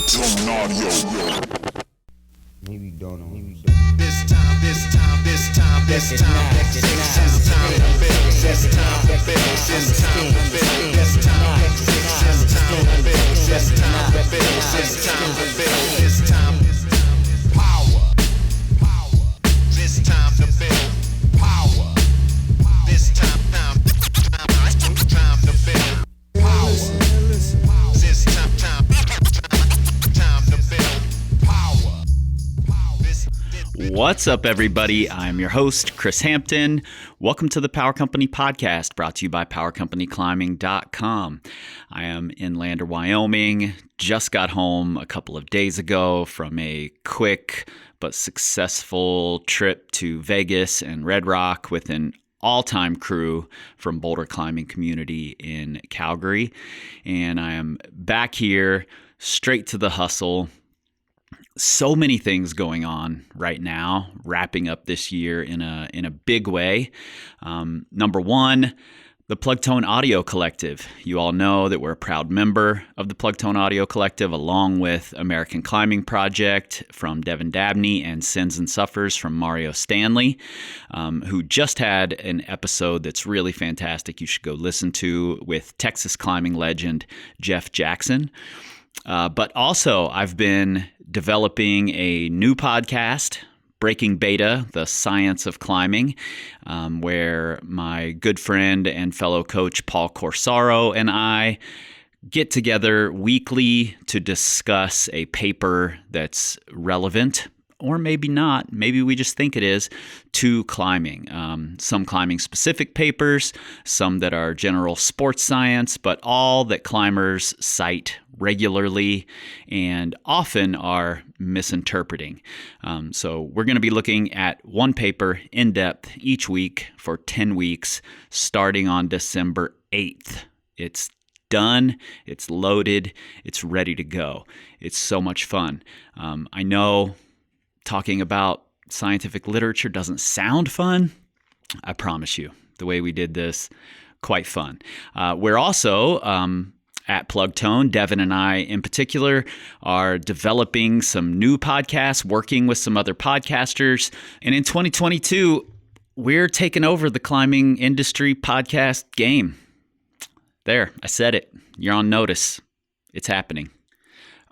Tone audio. Maybe you don't know. This time, this time, this time, this time, this time to build, this time to build, this time to build, this time to build, this time to build, this time to build, this time power, this time to build power, this time to build power, this time to build power. What's up, everybody? I'm your host, Chris Hampton. Welcome to the Power Company Podcast, brought to you by PowerCompanyClimbing.com. I am in Lander, Wyoming. Just got home a couple of days ago from a quick but successful trip to Vegas and Red Rock with an all-time crew from Boulder Climbing Community in Calgary. And I am back here, straight to the hustle. So many things going on right now, wrapping up this year in a big way. Number one, the Plugtone Audio Collective. You all know that we're a proud member of the Plugtone Audio Collective, along with American Climbing Project from Devin Dabney and Sins and Suffers from Mario Stanley, who just had an episode that's really fantastic you should go listen to with Texas climbing legend Jeff Jackson. But also, I've been developing a new podcast, Breaking Beta, The Science of Climbing, where my good friend and fellow coach Paul Corsaro and I get together weekly to discuss a paper that's relevant, or maybe not, maybe we just think it is, to climbing. Some climbing-specific papers, some that are general sports science, but all that climbers cite regularly and often are misinterpreting. So we're going to be looking at one paper in depth each week for 10 weeks, starting on December 8th. It's done, it's loaded, it's ready to go. It's so much fun. I know talking about scientific literature doesn't sound fun. I promise you, the way we did this, quite fun. We're also at Plugtone, Devin and I in particular, are developing some new podcasts, working with some other podcasters. And in 2022, we're taking over the climbing industry podcast game. There, I said it. You're on notice. It's happening.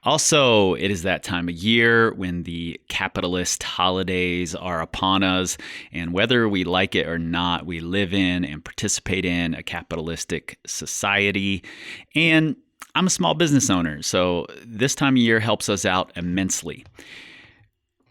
Also, it is that time of year when the capitalist holidays are upon us, and whether we like it or not, we live in and participate in a capitalistic society. And I'm a small business owner, so this time of year helps us out immensely.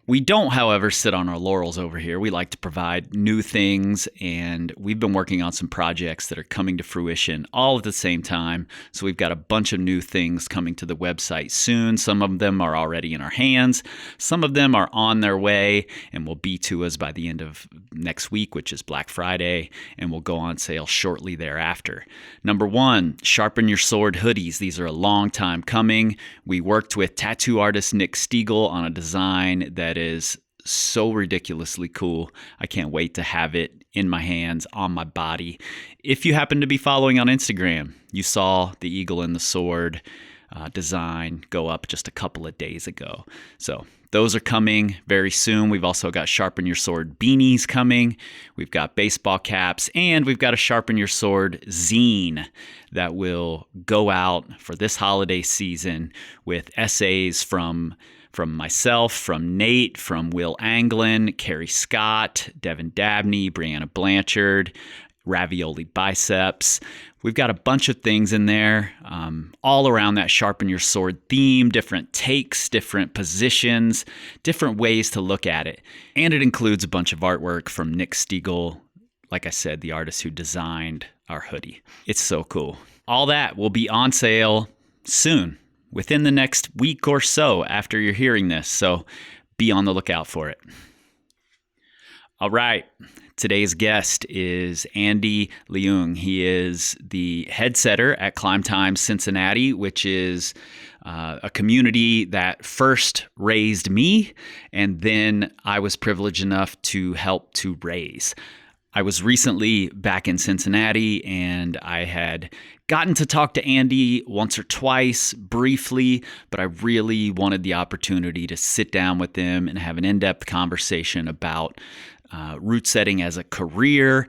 We don't, however, sit on our laurels over here. We like to provide new things, and we've been working on some projects that are coming to fruition all at the same time. So we've got a bunch of new things coming to the website soon. Some of them are already in our hands. Some of them are on their way and will be to us by the end of next week, which is Black Friday, and will go on sale shortly thereafter. Number one, Sharpen Your Sword hoodies. These are a long time coming. We worked with tattoo artist Nick Stiegel on a design that is so ridiculously cool. I can't wait to have it in my hands, on my body. If you happen to be following on Instagram, you saw the eagle and the sword design go up just a couple of days ago. So those are coming very soon. We've also got Sharpen Your Sword beanies coming. We've got baseball caps, and we've got a Sharpen Your Sword zine that will go out for this holiday season with essays from myself, from Nate, from Will Anglin, Carrie Scott, Devin Dabney, Brianna Blanchard, Ravioli Biceps. We've got a bunch of things in there, all around that Sharpen Your Sword theme, different takes, different positions, different ways to look at it. And it includes a bunch of artwork from Nick Stiegel, like I said, the artist who designed our hoodie. It's so cool. All that will be on sale soon, within the next week or so after you're hearing this. So be on the lookout for it. All right. Today's guest is Andy Leung. He is the head setter at Climb Time Cincinnati, which is a community that first raised me, and then I was privileged enough to help to raise. I was recently back in Cincinnati, and I had gotten to talk to Andy once or twice briefly, but I really wanted the opportunity to sit down with him and have an in-depth conversation about route setting as a career,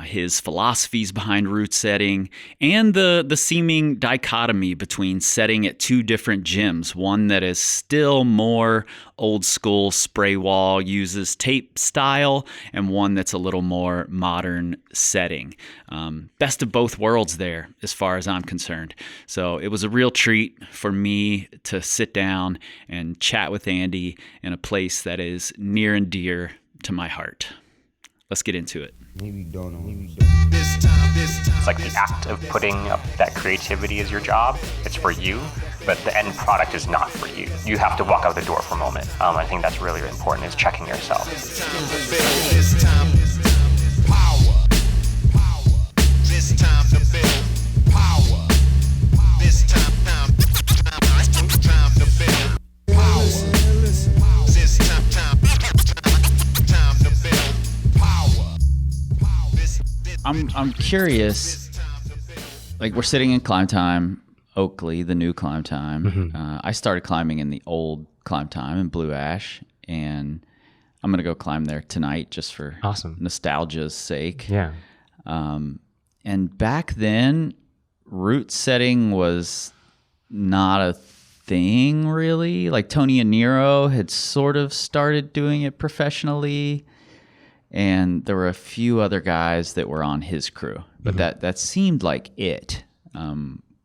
his philosophies behind route setting, and the seeming dichotomy between setting at two different gyms, one that is still more old school spray wall, uses tape style, and one that's a little more modern setting. Best of both worlds there, as far as I'm concerned. So it was a real treat for me to sit down and chat with Andy in a place that is near and dear to my heart. Let's get into it. Maybe don't know. It's like the act of putting up that creativity as your job. It's for you, but the end product is not for you. You have to walk out the door for a moment. I think that's really important, is checking yourself. I'm curious, like we're sitting in Climb Time, Oakley, the new Climb Time. Mm-hmm. I started climbing in the old Climb Time in Blue Ash, and I'm going to go climb there tonight just for nostalgia's sake. Yeah. And back then, route setting was not a thing really. Like Tony and Nero had sort of started doing it professionally, and there were a few other guys that were on his crew, but that seemed like it,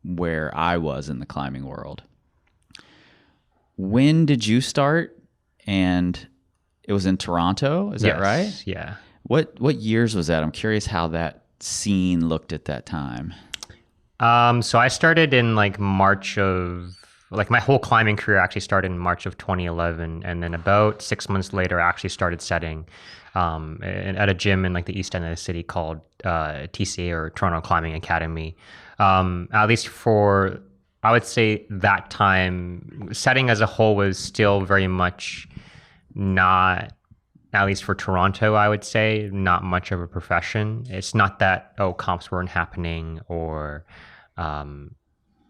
where I was in the climbing world. When did you start? And it was in Toronto, is that right? Yeah. What years was that? I'm curious how that scene looked at that time. So I started in like March of, like my whole climbing career actually started in March of 2011. And then about 6 months later, I actually started setting at a gym in like the east end of the city called TCA, or Toronto Climbing Academy. At least for, I would say that time, setting as a whole was still very much not, at least for Toronto, I would say, not much of a profession. It's not that, comps weren't happening or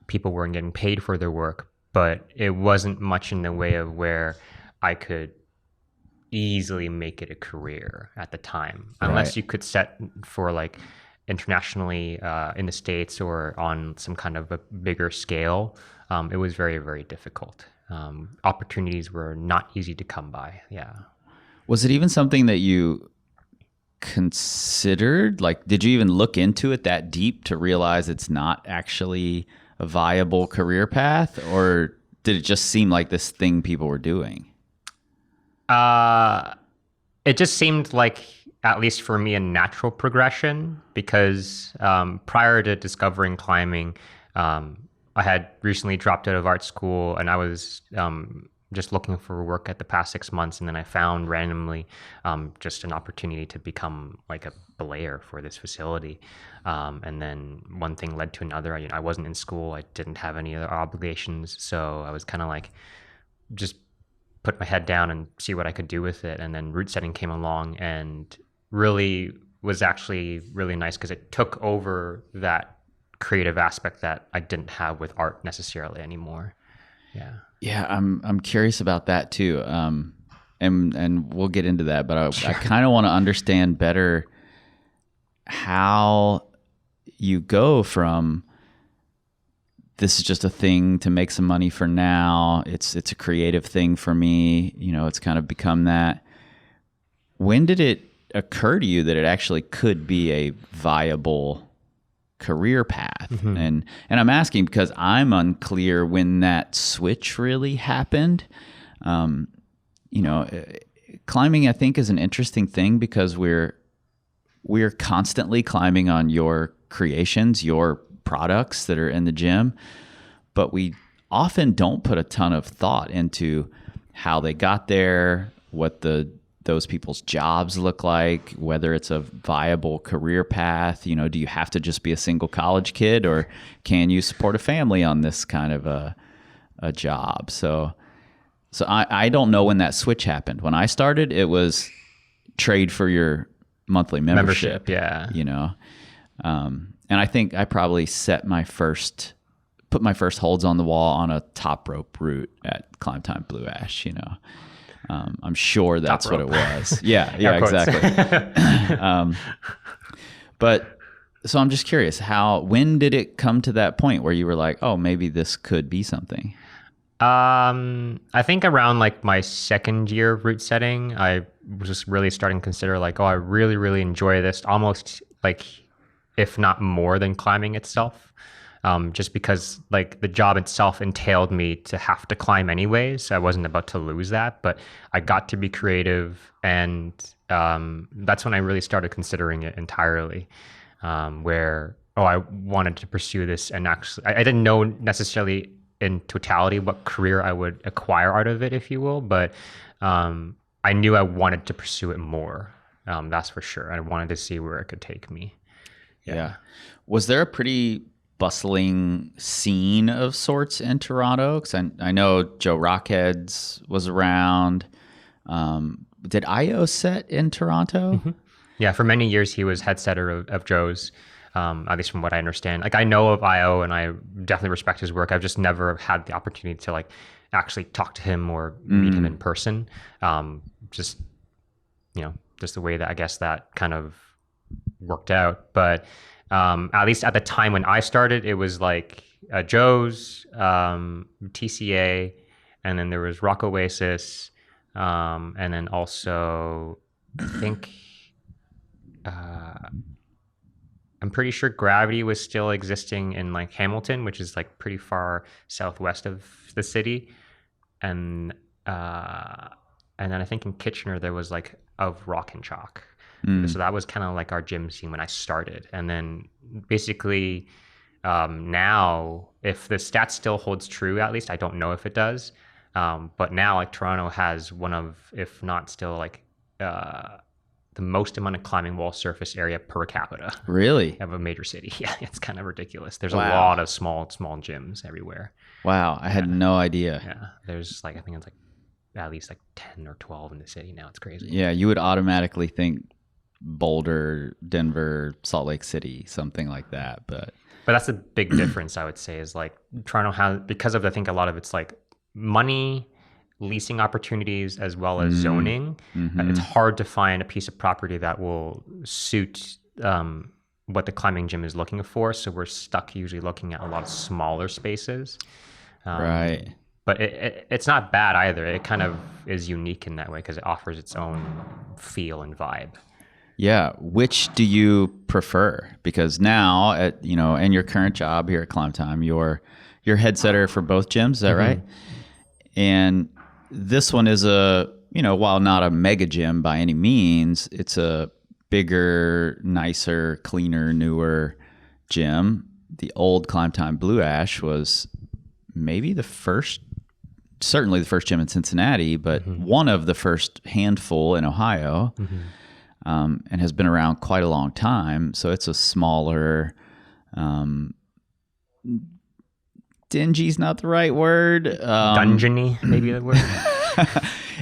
people weren't getting paid for their work, but it wasn't much in the way of where I could easily make it a career at the time, unless you could set for like internationally in the States or on some kind of a bigger scale. It was very, very difficult. Opportunities were not easy to come by. Yeah. Was it even something that you considered? Like, did you even look into it that deep to realize it's not actually a viable career path, or did it just seem like this thing people were doing? It just seemed like, at least for me, a natural progression, because prior to discovering climbing, I had recently dropped out of art school, and I was just looking for work at the past 6 months, and then I found randomly just an opportunity to become like a belayer for this facility. And then one thing led to another. I wasn't in school. I didn't have any other obligations. So I was kind of like, just put my head down and see what I could do with it. And then route setting came along and really was actually really nice, because it took over that creative aspect that I didn't have with art necessarily anymore. Yeah. Yeah, I'm curious about that too. And we'll get into that, but I kind of want to understand better how you go from this is just a thing to make some money for now. It's a creative thing for me. It's kind of become that. When did it occur to you that it actually could be a viable career path? Mm-hmm. And I'm asking because I'm unclear when that switch really happened. Climbing, I think, is an interesting thing because we're constantly climbing on your creations, your products that are in the gym, but we often don't put a ton of thought into how they got there, what those people's jobs look like, whether it's a viable career path. Do you have to just be a single college kid, or can you support a family on this kind of a job? So I don't know when that switch happened. When I started, it was trade for your monthly membership. Yeah. And I think I probably put my first holds on the wall on a top rope route at Climb Time Blue Ash, you know. I'm sure that's what it was. Yeah, exactly. But so I'm just curious, when did it come to that point where you were like, oh, maybe this could be something? I think around like my second year of route setting, I was just really starting to consider like, oh, I really, really enjoy this, almost like, if not more than climbing itself. Just because like the job itself entailed me to have to climb anyways. So I wasn't about to lose that, but I got to be creative, and that's when I really started considering it entirely. Where I wanted to pursue this, and actually I didn't know necessarily in totality what career I would acquire out of it, if you will, but I knew I wanted to pursue it more. That's for sure. I wanted to see where it could take me. Yeah. Was there a pretty bustling scene of sorts in Toronto? Because I know Joe Rockheads was around. Did IO set in Toronto? Mm-hmm. Yeah, for many years he was head setter of Joe's, at least from what I understand. Like I know of IO and I definitely respect his work. I've just never had the opportunity to like actually talk to him or meet him in person. Just the way that I guess that kind of worked out. But at least at the time when I started, it was like Joe's, TCA, and then there was Rock Oasis, and then also I think I'm pretty sure Gravity was still existing in like Hamilton, which is like pretty far southwest of the city, and then I think in Kitchener there was like of Rock and Chalk. So that was kind of like our gym scene when I started. And then basically now, if the stats still holds true, at least I don't know if it does. But now like Toronto has one of, if not still like the most amount of climbing wall surface area per capita. Really? Of a major city. Yeah, it's kind of ridiculous. There's a lot of small gyms everywhere. Wow, I had no idea. Yeah, there's like, I think it's like at least like 10 or 12 in the city now. It's crazy. Yeah, you would automatically think Boulder, Denver, Salt Lake City, something like that. But that's a big difference, I would say, is like Toronto has, because of I think a lot of it's like money, leasing opportunities, as well as zoning. It's hard to find a piece of property that will suit what the climbing gym is looking for. So we're stuck usually looking at a lot of smaller spaces. Right. But it's not bad either. It kind of is unique in that way because it offers its own feel and vibe. Yeah. Which do you prefer? Because now in your current job here at Climb Time, you're head setter for both gyms. Is that right? And this one is while not a mega gym by any means, it's a bigger, nicer, cleaner, newer gym. The old Climb Time Blue Ash was maybe certainly the first gym in Cincinnati, but one of the first handful in Ohio. And has been around quite a long time. So it's a smaller, dingy's not the right word. Dungeony, maybe the word.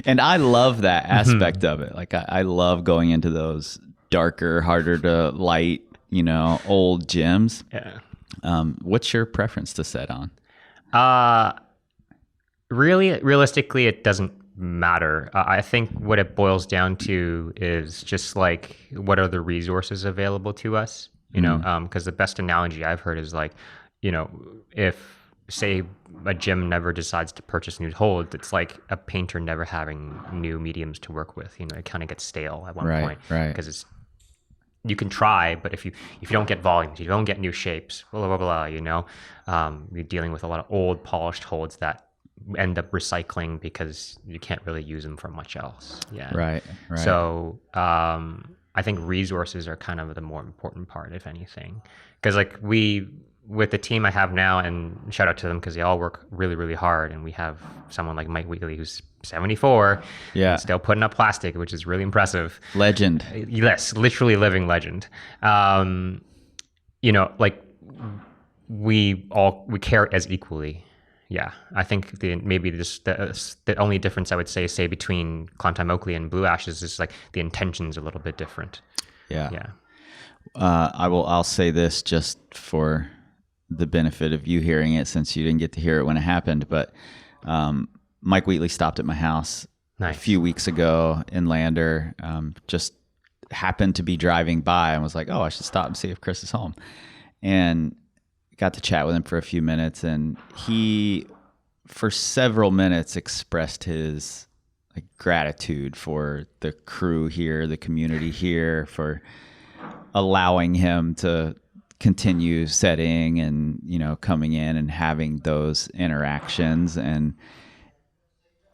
And I love that aspect of it. Like I love going into those darker, harder to light, old gyms. Yeah. What's your preference to set on? Realistically, it doesn't matter. I think what it boils down to is just like, what are the resources available to us? Because the best analogy I've heard is like, if say a gym never decides to purchase new holds, it's like a painter never having new mediums to work with. It kind of gets stale at one point, right? Because you can try, but if you don't get volumes, you don't get new shapes, blah blah blah. You're dealing with a lot of old polished holds that end up recycling because you can't really use them for much else. Yeah. Right. So I think resources are kind of the more important part, if anything, because like with the team I have now, and shout out to them because they all work really, really hard. And we have someone like Mike Wheatley who's 74, still putting up plastic, which is really impressive. Legend. Yes, literally living legend. Like we care as equally. Yeah, I think maybe the only difference I would say between Climb Time Oakley and Blue Ash is just like the intention's a little bit different. Yeah. I'll say this just for the benefit of you hearing it, since you didn't get to hear it when it happened. But Mike Wheatley stopped at my house a few weeks ago in Lander. Just happened to be driving by and was like, "Oh, I should stop and see if Chris is home." And got to chat with him for a few minutes, and he, for several minutes, expressed his gratitude for the crew here, the community here, for allowing him to continue setting and, coming in and having those interactions. And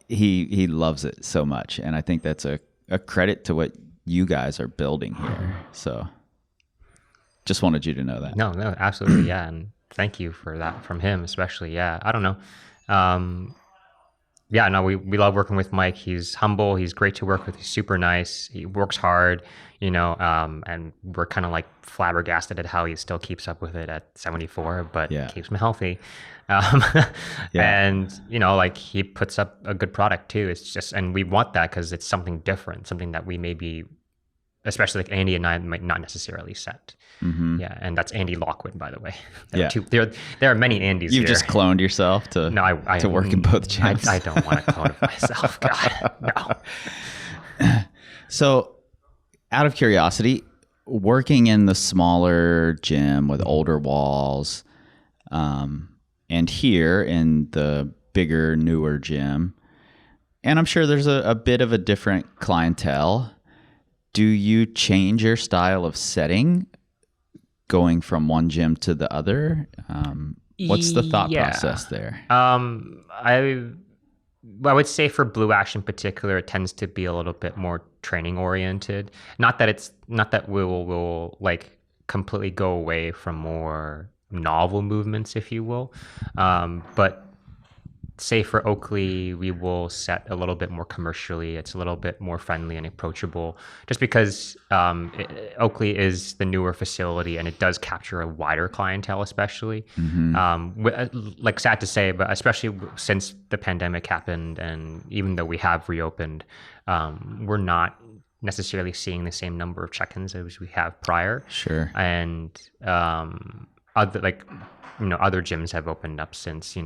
he loves it so much. And I think that's a credit to what you guys are building here. So just wanted you to know that. No, absolutely. Yeah. And thank you for that from him, especially. Yeah. I don't know. We love working with Mike. He's humble. He's great to work with. He's super nice. He works hard, and we're kind of flabbergasted at how he still keeps up with it at 74, but keeps him healthy. And, he puts up a good product too. It's just, and we want that because it's something different, something that we maybe, especially Andy and I, might not necessarily set. Mm-hmm. Yeah, and that's Andy Lockwood, by the way. There are many Andys. You've here. just cloned yourself to work in both gyms. I don't want to clone it myself. God, no. So, out of curiosity, working in the smaller gym with older walls, and here in the bigger, newer gym, and I'm sure there's a bit of a different clientele. Do you change your style of setting going from one gym to the other? What's the thought process there? I would say for Blue Ash in particular, it tends to be a little bit more training oriented. Not that we'll completely go away from more novel movements, if you will. But say for Oakley, we will set a little bit more commercially. It's a little bit more friendly and approachable, just because Oakley is the newer facility and it does capture a wider clientele, especially. Mm-hmm. Sad to say, but especially since the pandemic happened, and even though we have reopened, we're not necessarily seeing the same number of check-ins as we have prior. Sure. And other gyms have opened up since,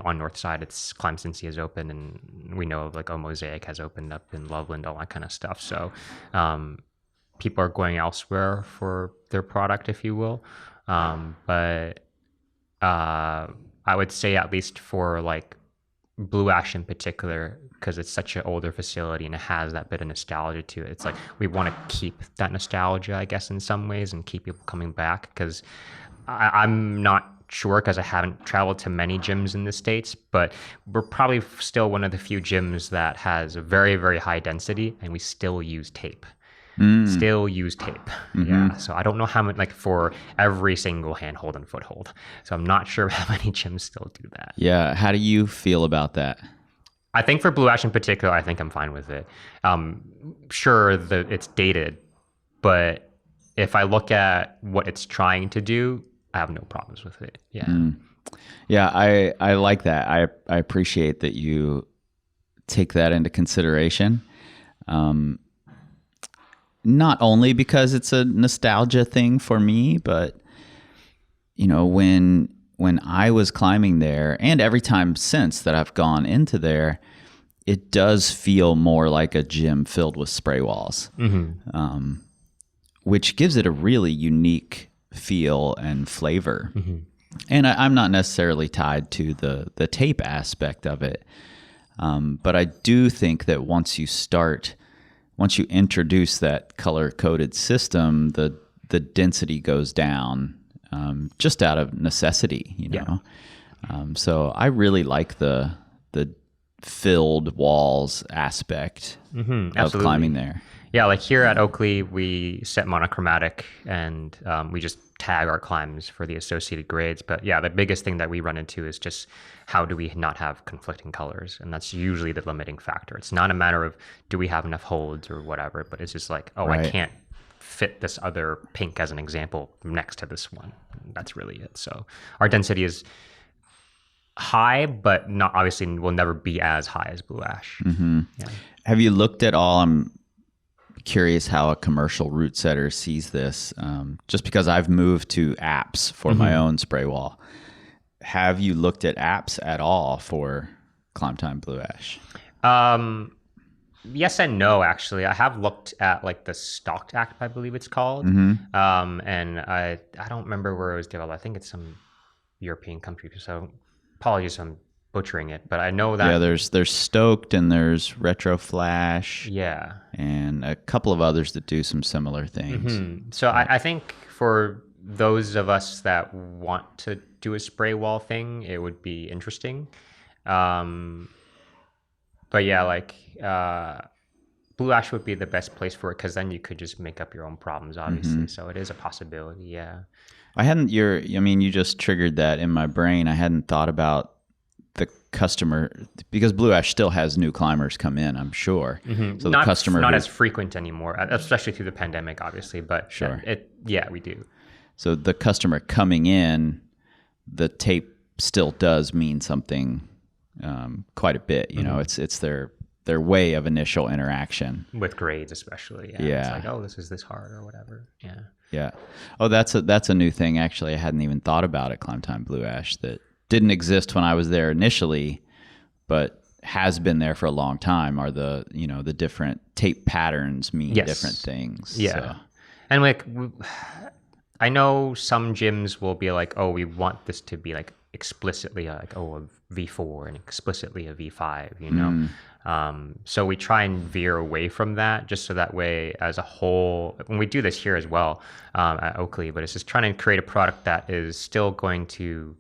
on North Side, it's Climb Cincinnati has opened, and we know of Mosaic has opened up in Loveland, all that kind of stuff. So people are going elsewhere for their product, if you will. But I would say, at least for Blue Ash in particular, because it's such an older facility and it has that bit of nostalgia to it, it's we want to keep that nostalgia, I guess, in some ways, and keep people coming back, because I'm not sure, because I haven't traveled to many gyms in the States, but we're probably still one of the few gyms that has a very, very high density, and we still use tape. Mm-hmm. Yeah. So I don't know how much, for every single handhold and foothold. So I'm not sure how many gyms still do that. Yeah. How do you feel about that? I think for Blue Ash in particular, I think I'm fine with it. Sure, it's dated, but if I look at what it's trying to do, I have no problems with it. Yeah. Yeah, I like that. I appreciate that you take that into consideration. Not only because it's a nostalgia thing for me, but when I was climbing there, and every time since that I've gone into there, it does feel more like a gym filled with spray walls, mm-hmm. Which gives it a really unique feel and flavor. Mm-hmm. And I'm not necessarily tied to the tape aspect of it, but I do think that once you introduce that color-coded system, the density goes down, just out of necessity, Yeah. So I really like the filled walls aspect of climbing there. Yeah, here at Oakley, we set monochromatic, and we just tag our climbs for the associated grades. But yeah, the biggest thing that we run into is just how do we not have conflicting colors? And that's usually the limiting factor. It's not a matter of do we have enough holds or whatever, but it's just right. I can't fit this other pink, as an example, next to this one. That's really it. So our density is high, but not, obviously will never be as high as Blue Ash. Mm-hmm. Yeah. Have you looked at all? I'm curious how a commercial route setter sees this, just because I've moved to apps for my own spray wall. Have you looked at apps at all for Climb Time Blue Ash? Yes and no, actually. I have looked at like the Stocked app, I believe it's called. And I don't remember where it was developed. I think it's some European country. So apologies if I'm butchering it, but I know that. Yeah, there's Stoked and there's Retro Flash. Yeah. And a couple of others that do some similar things. So I think for those of us that want to do a spray wall thing, it would be interesting. But yeah, like Blue Ash would be the best place for it, because then you could just make up your own problems, obviously. So it is a possibility, yeah. You just triggered that in my brain. I hadn't thought about the customer, because Blue Ash still has new climbers come in, I'm sure. So the customer not as frequent anymore, especially through the pandemic, obviously. But sure, we do. So the customer coming in, the tape still does mean something quite a bit. You know, it's their way of initial interaction with grades, especially. Yeah. It's like, this is hard or whatever. Yeah. Oh, that's a new thing. Actually, I hadn't even thought about it. Climb Time Blue Ash that didn't exist when I was there initially, but has been there for a long time. Are the different tape patterns mean different things? Yeah. So. And like, I know some gyms will be like, oh, we want this to be like explicitly like, a V4 and explicitly a V5, you know? So we try and veer away from that, just so that way as a whole, when we do this here as well at Oakley, but it's just trying to create a product that is still going to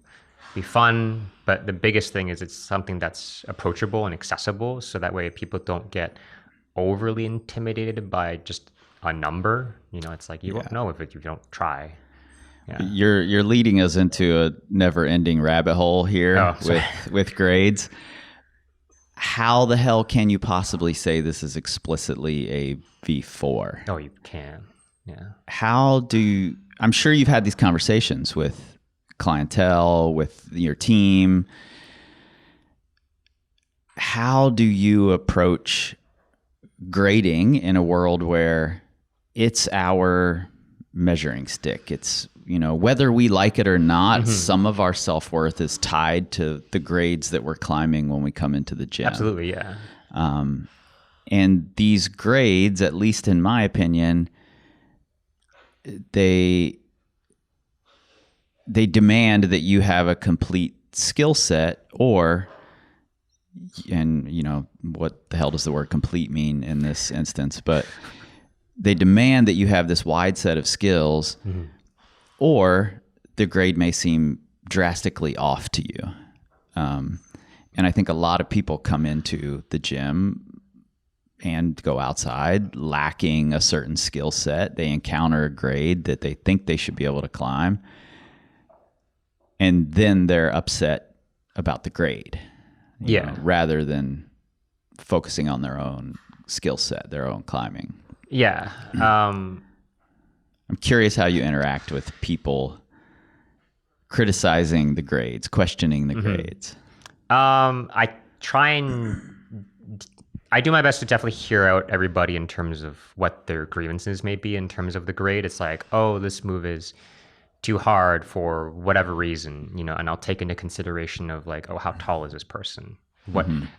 be fun, but the biggest thing is it's something that's approachable and accessible, so that way people don't get overly intimidated by just a number. You know, it's like you won't know if you don't try. Yeah. You're leading us into a never-ending rabbit hole here with grades. How the hell can you possibly say this is explicitly a V4? Oh, you can. Yeah. I'm sure you've had these conversations with clientele, with your team. How do you approach grading in a world where it's our measuring stick? It's, whether we like it or not, some of our self-worth is tied to the grades that we're climbing when we come into the gym. Absolutely, yeah. And these grades, at least in my opinion, they demand that you have a complete skill set, what the hell does the word complete mean in this instance? But they demand that you have this wide set of skills, or the grade may seem drastically off to you. And I think a lot of people come into the gym and go outside lacking a certain skill set. They encounter a grade that they think they should be able to climb, and then they're upset about the grade, rather than focusing on their own skill set, their own climbing. Yeah. I'm curious how you interact with people criticizing the grades, questioning the grades. I do my best to definitely hear out everybody in terms of what their grievances may be in terms of the grade. It's like, oh, this move is too hard for whatever reason, and I'll take into consideration of like, oh, how tall is this person?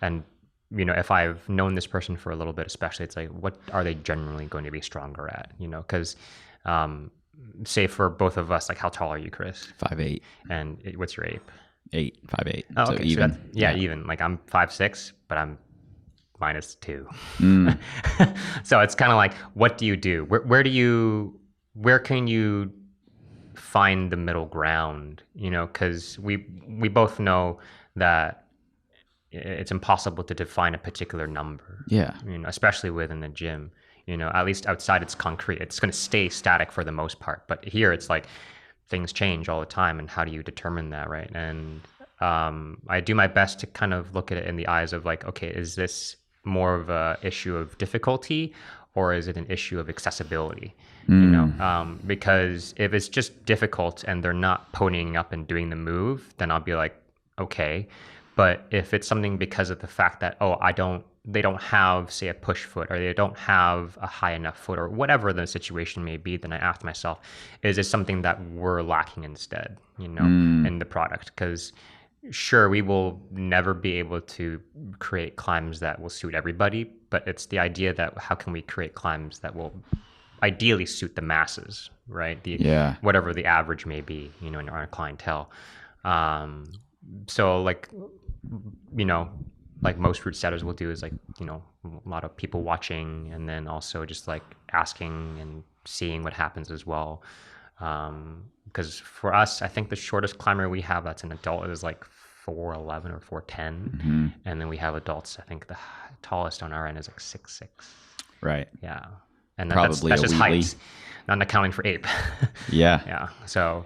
And if I've known this person for a little bit, especially, it's like, what are they generally going to be stronger at? Because say for both of us, like, how tall are you, Chris? 5'8". And what's your ape? 5'8". Oh, so okay. Even. So even. Like, I'm 5'6", but I'm -2. So it's kind of like, what do you do? Where can you find the middle ground? Because we both know that it's impossible to define a particular number. Yeah. Especially within the gym. At least outside it's concrete. It's going to stay static for the most part. But here it's like things change all the time, and how do you determine that, right? And I do my best to kind of look at it in the eyes of like, okay, is this more of a issue of difficulty, or is it an issue of accessibility? Because if it's just difficult and they're not ponying up and doing the move, then I'll be like, okay. But if it's something because of the fact that, oh, I don't they don't have, say, a push foot, or they don't have a high enough foot, or whatever the situation may be, then I ask myself, is it something that we're lacking instead, in the product? Because sure, we will never be able to create climbs that will suit everybody, but it's the idea that how can we create climbs that will ideally suit the masses, right? Whatever the average may be, in our clientele. So like most route setters will do is like, a lot of people watching, and then also just like asking and seeing what happens as well. Because for us, I think the shortest climber we have that's an adult is like 4'11" or 4'10", and then we have adults. I think the tallest on our end is like 6'6". Right. Yeah, and that's just height, not accounting for ape. Yeah. So,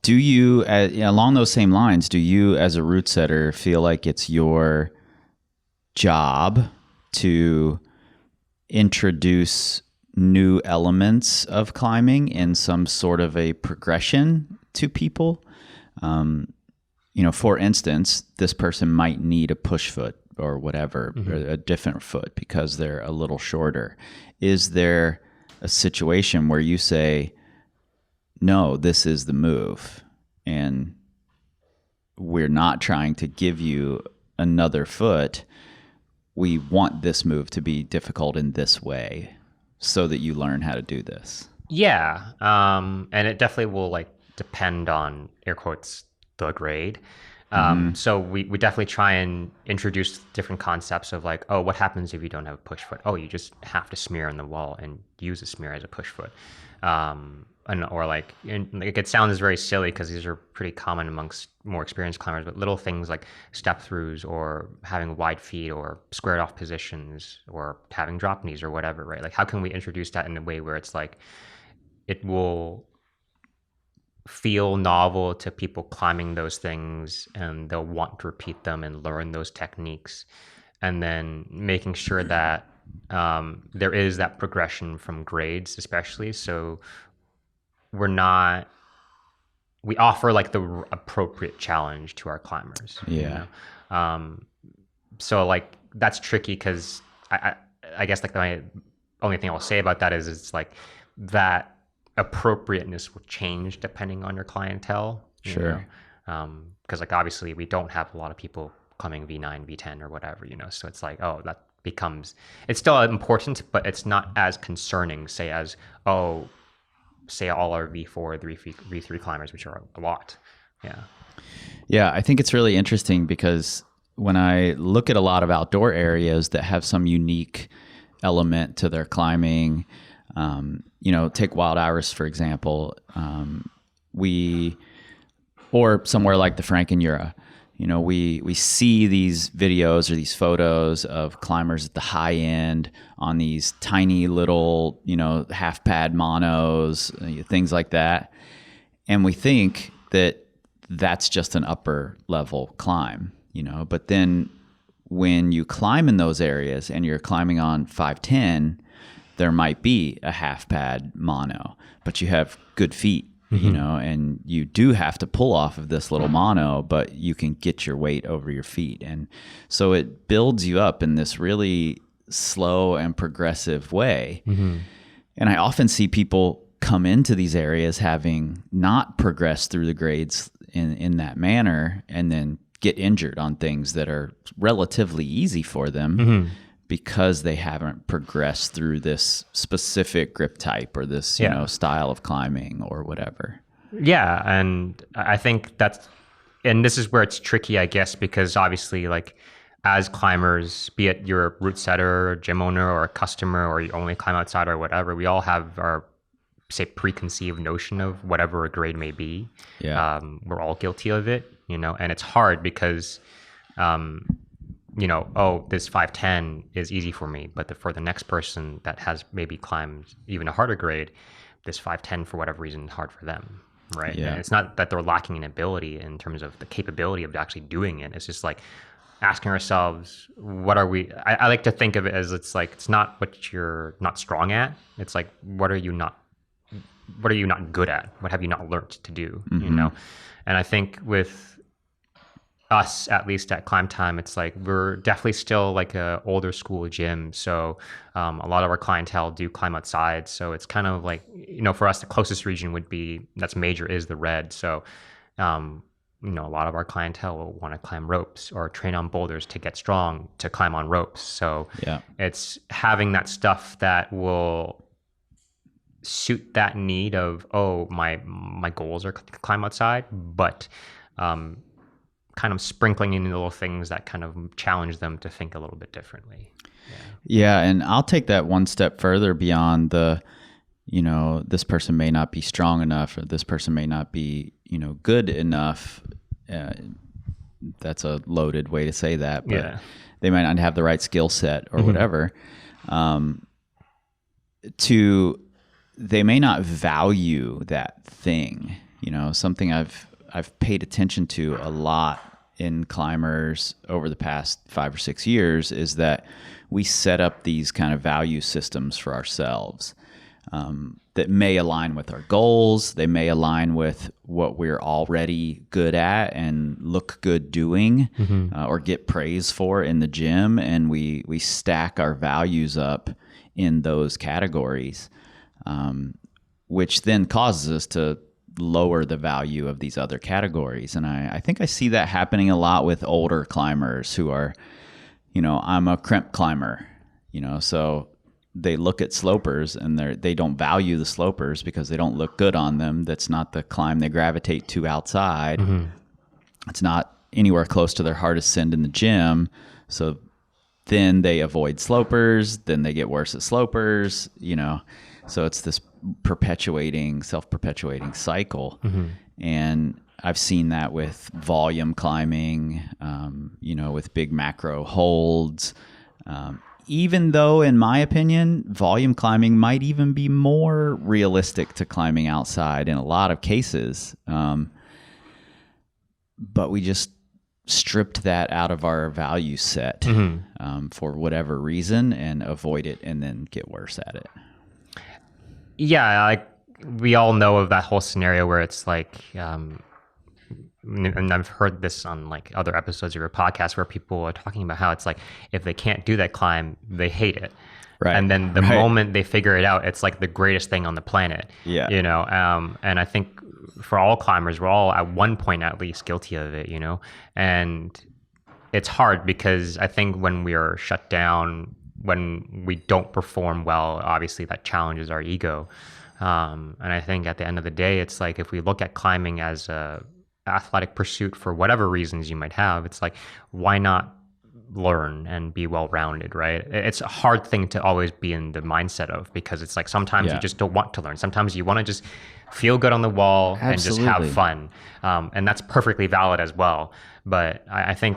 do you, along those same lines, do you as a route setter feel like it's your job to introduce new elements of climbing in some sort of a progression to people? For instance, this person might need a push foot or whatever, or a different foot because they're a little shorter. Is there a situation where you say, no, this is the move, and we're not trying to give you another foot. We want this move to be difficult in this way so that you learn how to do this? Yeah. And it definitely will like depend on, air quotes, the grade. So we definitely try and introduce different concepts of like, oh, what happens if you don't have a push foot? Oh, you just have to smear on the wall and use a smear as a push foot. It sounds very silly because these are pretty common amongst more experienced climbers, but little things like step throughs or having wide feet or squared off positions or having drop knees or whatever, right? Like, how can we introduce that in a way where it's like, it will feel novel to people climbing those things, and they'll want to repeat them and learn those techniques, and then making sure that there is that progression from grades, especially. So we offer like the appropriate challenge to our climbers. So like that's tricky because I guess like my only thing I'll say about that is it's like that appropriateness will change depending on your clientele. Sure. Because like obviously we don't have a lot of people climbing V9, V10 or whatever, so it's like, oh, that becomes, it's still important, but it's not as concerning, say all our V4, V3 climbers, which are a lot. Yeah, I think it's really interesting because when I look at a lot of outdoor areas that have some unique element to their climbing, take Wild Iris, for example, or somewhere like the Frankenjura, we see these videos or these photos of climbers at the high end on these tiny little, half pad monos, things like that. And we think that that's just an upper level climb, but then when you climb in those areas and you're climbing on 510, there might be a half pad mono, but you have good feet, and you do have to pull off of this little mono, but you can get your weight over your feet. And so it builds you up in this really slow and progressive way. And I often see people come into these areas having not progressed through the grades in that manner, and then get injured on things that are relatively easy for them because they haven't progressed through this specific grip type or this style of climbing or whatever. Yeah, and I think and this is where it's tricky, I guess, because obviously, like, as climbers, be it you're a route setter or gym owner or a customer, or you only climb outside or whatever, we all have our, say, preconceived notion of whatever a grade may be. We're all guilty of it, and it's hard because this 510 is easy for me, but for the next person that has maybe climbed even a harder grade, this 510 for whatever reason is hard for them, right? And it's not that they're lacking in ability in terms of the capability of actually doing it. It's just like asking ourselves, what are we? I like to think of it as it's like, it's not what you're not strong at. It's like, what are you not good at? What have you not learned to do? And I think with us, at least at Climb Time, it's like we're definitely still like a older school gym. So a lot of our clientele do climb outside. So it's kind of like, for us, the closest region would be that's major is the red. So a lot of our clientele will want to climb ropes or train on boulders to get strong to climb on ropes. So it's having that stuff that will suit that need of, my goals are to climb outside, but kind of sprinkling in little things that kind of challenge them to think a little bit differently. Yeah, and I'll take that one step further beyond the, this person may not be strong enough, or this person may not be, good enough. That's a loaded way to say that, but they might not have the right skill set or whatever. They may not value that thing. Something I've paid attention to a lot in climbers over the past 5 or 6 years is that we set up these kind of value systems for ourselves that may align with our goals. They may align with what we're already good at and look good doing or get praise for in the gym. And we stack our values up in those categories, which then causes us to lower the value of these other categories. And I think I see that happening a lot with older climbers who are, I'm a crimp climber, so they look at slopers and they don't value the slopers because they don't look good on them. That's not the climb they gravitate to outside. It's not anywhere close to their hardest send in the gym. So then they avoid slopers, then they get worse at slopers, so it's this self-perpetuating cycle. And I've seen that with volume climbing, with big macro holds. Even though, in my opinion, volume climbing might even be more realistic to climbing outside in a lot of cases. But we just stripped that out of our value set for whatever reason and avoid it and then get worse at it. Yeah, like we all know of that whole scenario where it's like, and I've heard this on like other episodes of your podcast where people are talking about how it's like if they can't do that climb, they hate it. Right. And then the moment they figure it out, it's like the greatest thing on the planet. Yeah. And I think for all climbers, we're all at one point at least guilty of it, and it's hard because I think when we are shut down, when we don't perform well, obviously that challenges our ego. And I think at the end of the day, it's like if we look at climbing as a athletic pursuit for whatever reasons you might have, it's like, why not learn and be well-rounded, right? It's a hard thing to always be in the mindset of, because it's like sometimes you just don't want to learn. Sometimes you want to just feel good on the wall and just have fun. And that's perfectly valid as well. But I think,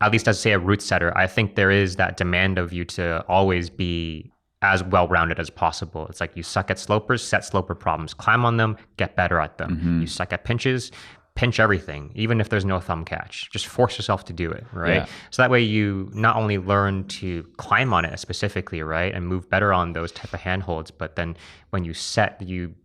at least as say a route setter, I think there is that demand of you to always be as well-rounded as possible. It's like you suck at slopers, set sloper problems, climb on them, get better at them. You suck at pinches, pinch everything, even if there's no thumb catch. Just force yourself to do it, right? Yeah. So that way you not only learn to climb on it specifically, right, and move better on those type of handholds, but then when you set, you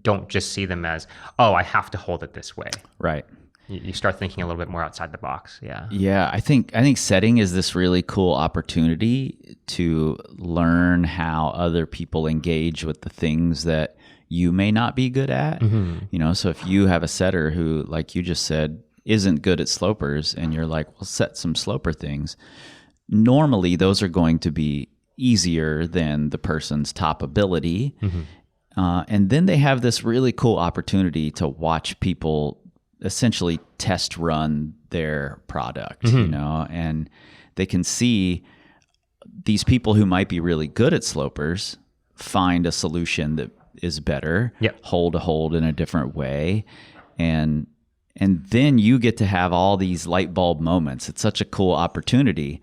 don't just see them as, I have to hold it this way. Right. You start thinking a little bit more outside the box. Yeah. I think setting is this really cool opportunity to learn how other people engage with the things that you may not be good at. So if you have a setter who, like you just said, isn't good at slopers, and you're like, well, set some sloper things. Normally, those are going to be easier than the person's top ability. And then they have this really cool opportunity to watch people essentially test run their product, and they can see these people who might be really good at slopers find a solution that is better, hold a hold in a different way. And then you get to have all these light bulb moments. It's such a cool opportunity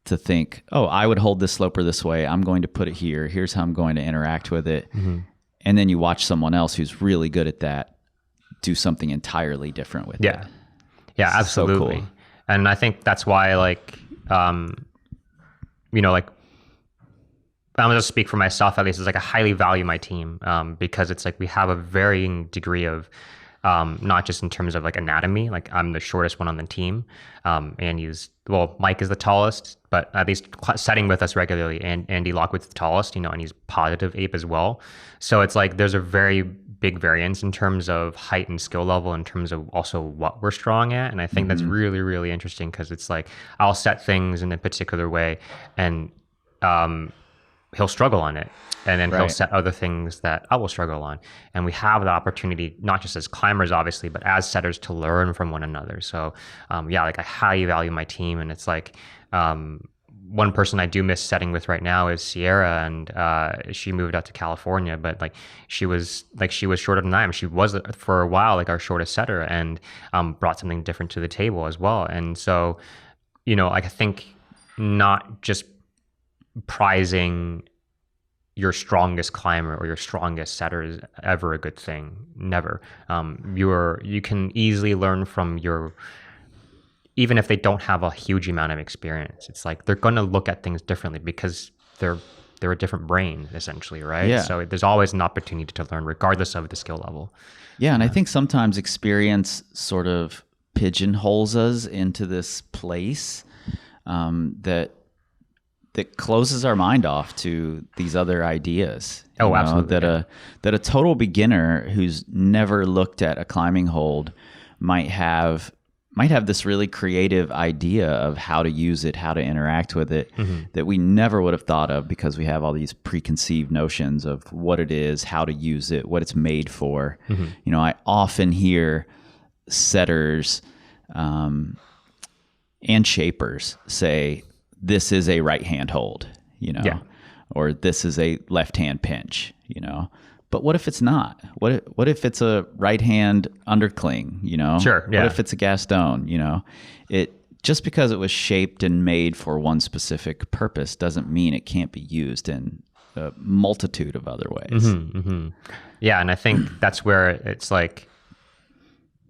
to think, I would hold this sloper this way. I'm going to put it here. Here's how I'm going to interact with it. And then you watch someone else who's really good at that do something entirely different with it. Yeah, absolutely. So cool. And I think that's why, I'm gonna just speak for myself at least, is like I highly value my team, because it's like we have a varying degree of not just in terms of like anatomy. Like I'm the shortest one on the team. Mike is the tallest, but at least setting with us regularly, and Andy Lockwood's the tallest, and he's positive ape as well. So it's like there's a very big variance in terms of height and skill level, in terms of also what we're strong at. And I think that's really, really interesting, because it's like I'll set things in a particular way, and he'll struggle on it. And then he'll set other things that I will struggle on. And we have the opportunity, not just as climbers, obviously, but as setters, to learn from one another. So like I highly value my team. And it's like one person I do miss setting with right now is Sierra, and she moved out to California, but like she was shorter than I am. She was for a while like our shortest setter, and brought something different to the table as well. And so, like I think not just prizing your strongest climber or your strongest setter is ever a good thing. Never. You can easily learn from even if they don't have a huge amount of experience. It's like they're going to look at things differently, because they're a different brain, essentially, right? Yeah. So there's always an opportunity to learn, regardless of the skill level. Yeah, and I think sometimes experience sort of pigeonholes us into this place that closes our mind off to these other ideas. Oh, absolutely. That a total beginner who's never looked at a climbing hold might have this really creative idea of how to use it, how to interact with it, that we never would have thought of, because we have all these preconceived notions of what it is, how to use it, what it's made for. I often hear setters and shapers say, this is a right hand hold, or this is a left hand pinch, But what if it's not? What if it's a right hand undercling, Sure. Yeah. What if it's a Gaston, It just because it was shaped and made for one specific purpose doesn't mean it can't be used in a multitude of other ways. Yeah, and I think that's where it's like,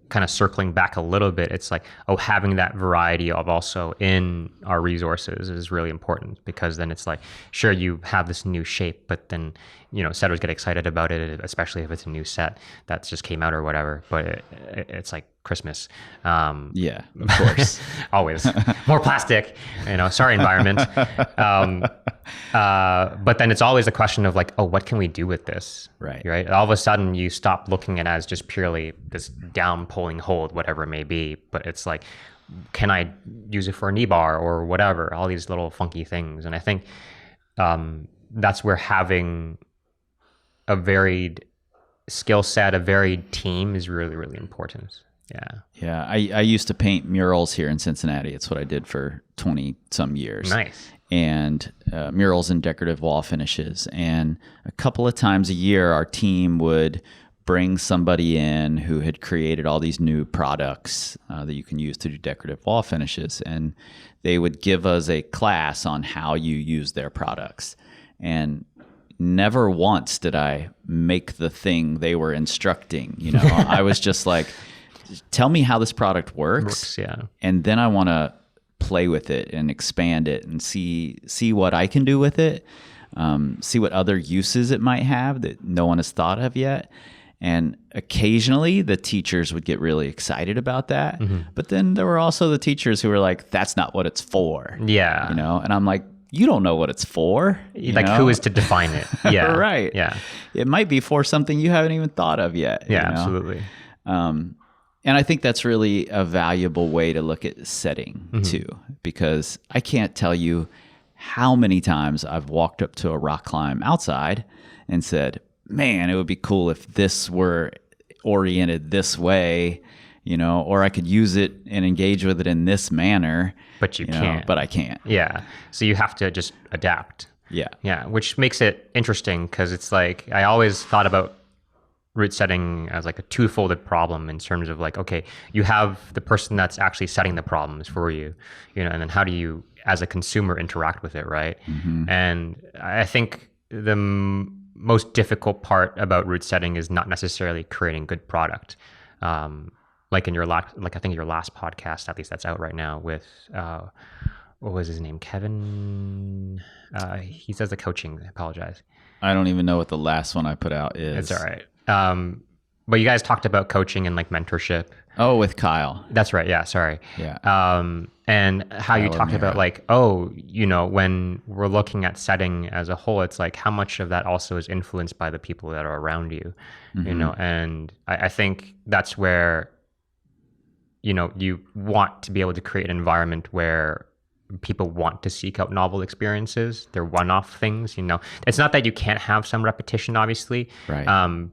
kind of circling back a little bit, it's like, having that variety of also in our resources is really important, because then it's like, sure, you have this new shape, but then, setters get excited about it, especially if it's a new set that just came out or whatever, but it's like Christmas. Yeah, of course. Always. More plastic, sorry, environment. But then it's always a question of like, what can we do with this? Right. All of a sudden you stop looking at it as just purely this down pulling hold, whatever it may be. But it's like, can I use it for a knee bar or whatever? All these little funky things. And I think that's where having a varied skill set, a varied team is really, really important. Yeah. I used to paint murals here in Cincinnati. It's what I did for 20 some years. Nice. And murals and decorative wall finishes. And a couple of times a year, our team would bring somebody in who had created all these new products that you can use to do decorative wall finishes. And they would give us a class on how you use their products. And never once did I make the thing they were instructing. I was just like, tell me how this product works. Yeah. And then I want to play with it and expand it and see what I can do with it, see what other uses it might have that no one has thought of yet. And occasionally the teachers would get really excited about that. But then there were also the teachers who were like, that's not what it's for. Yeah. And I'm like, you don't know what it's for. Who is to define it? Yeah. Right. Yeah. It might be for something you haven't even thought of yet. Yeah, absolutely. And I think that's really a valuable way to look at setting too, because I can't tell you how many times I've walked up to a rock climb outside and said, man, it would be cool if this were oriented this way, or I could use it and engage with it in this manner. But you can't. But I can't. Yeah. So you have to just adapt. Yeah. Yeah. Which makes it interesting, because it's like, I always thought about route setting as like a two-folded problem, in terms of like, okay, you have the person that's actually setting the problems for you, and then how do you, as a consumer, interact with it, right? And I think the most difficult part about route setting is not necessarily creating good product. Like in your I think your last podcast, at least that's out right now, with what was his name? Kevin. He says the coaching. I apologize. I don't even know what the last one I put out is. It's all right. but you guys talked about coaching and like mentorship. Oh, with Kyle. That's right. Yeah. Sorry. Yeah. And how you Kyle talked about O'Meara. like, oh, you know, when we're looking at setting as a whole, it's like how much of that also is influenced by the people that are around you, you know, and I think that's where, you know, you want to be able to create an environment where people want to seek out novel experiences. They're one-off things, you know. It's not that you can't have some repetition, obviously, Right.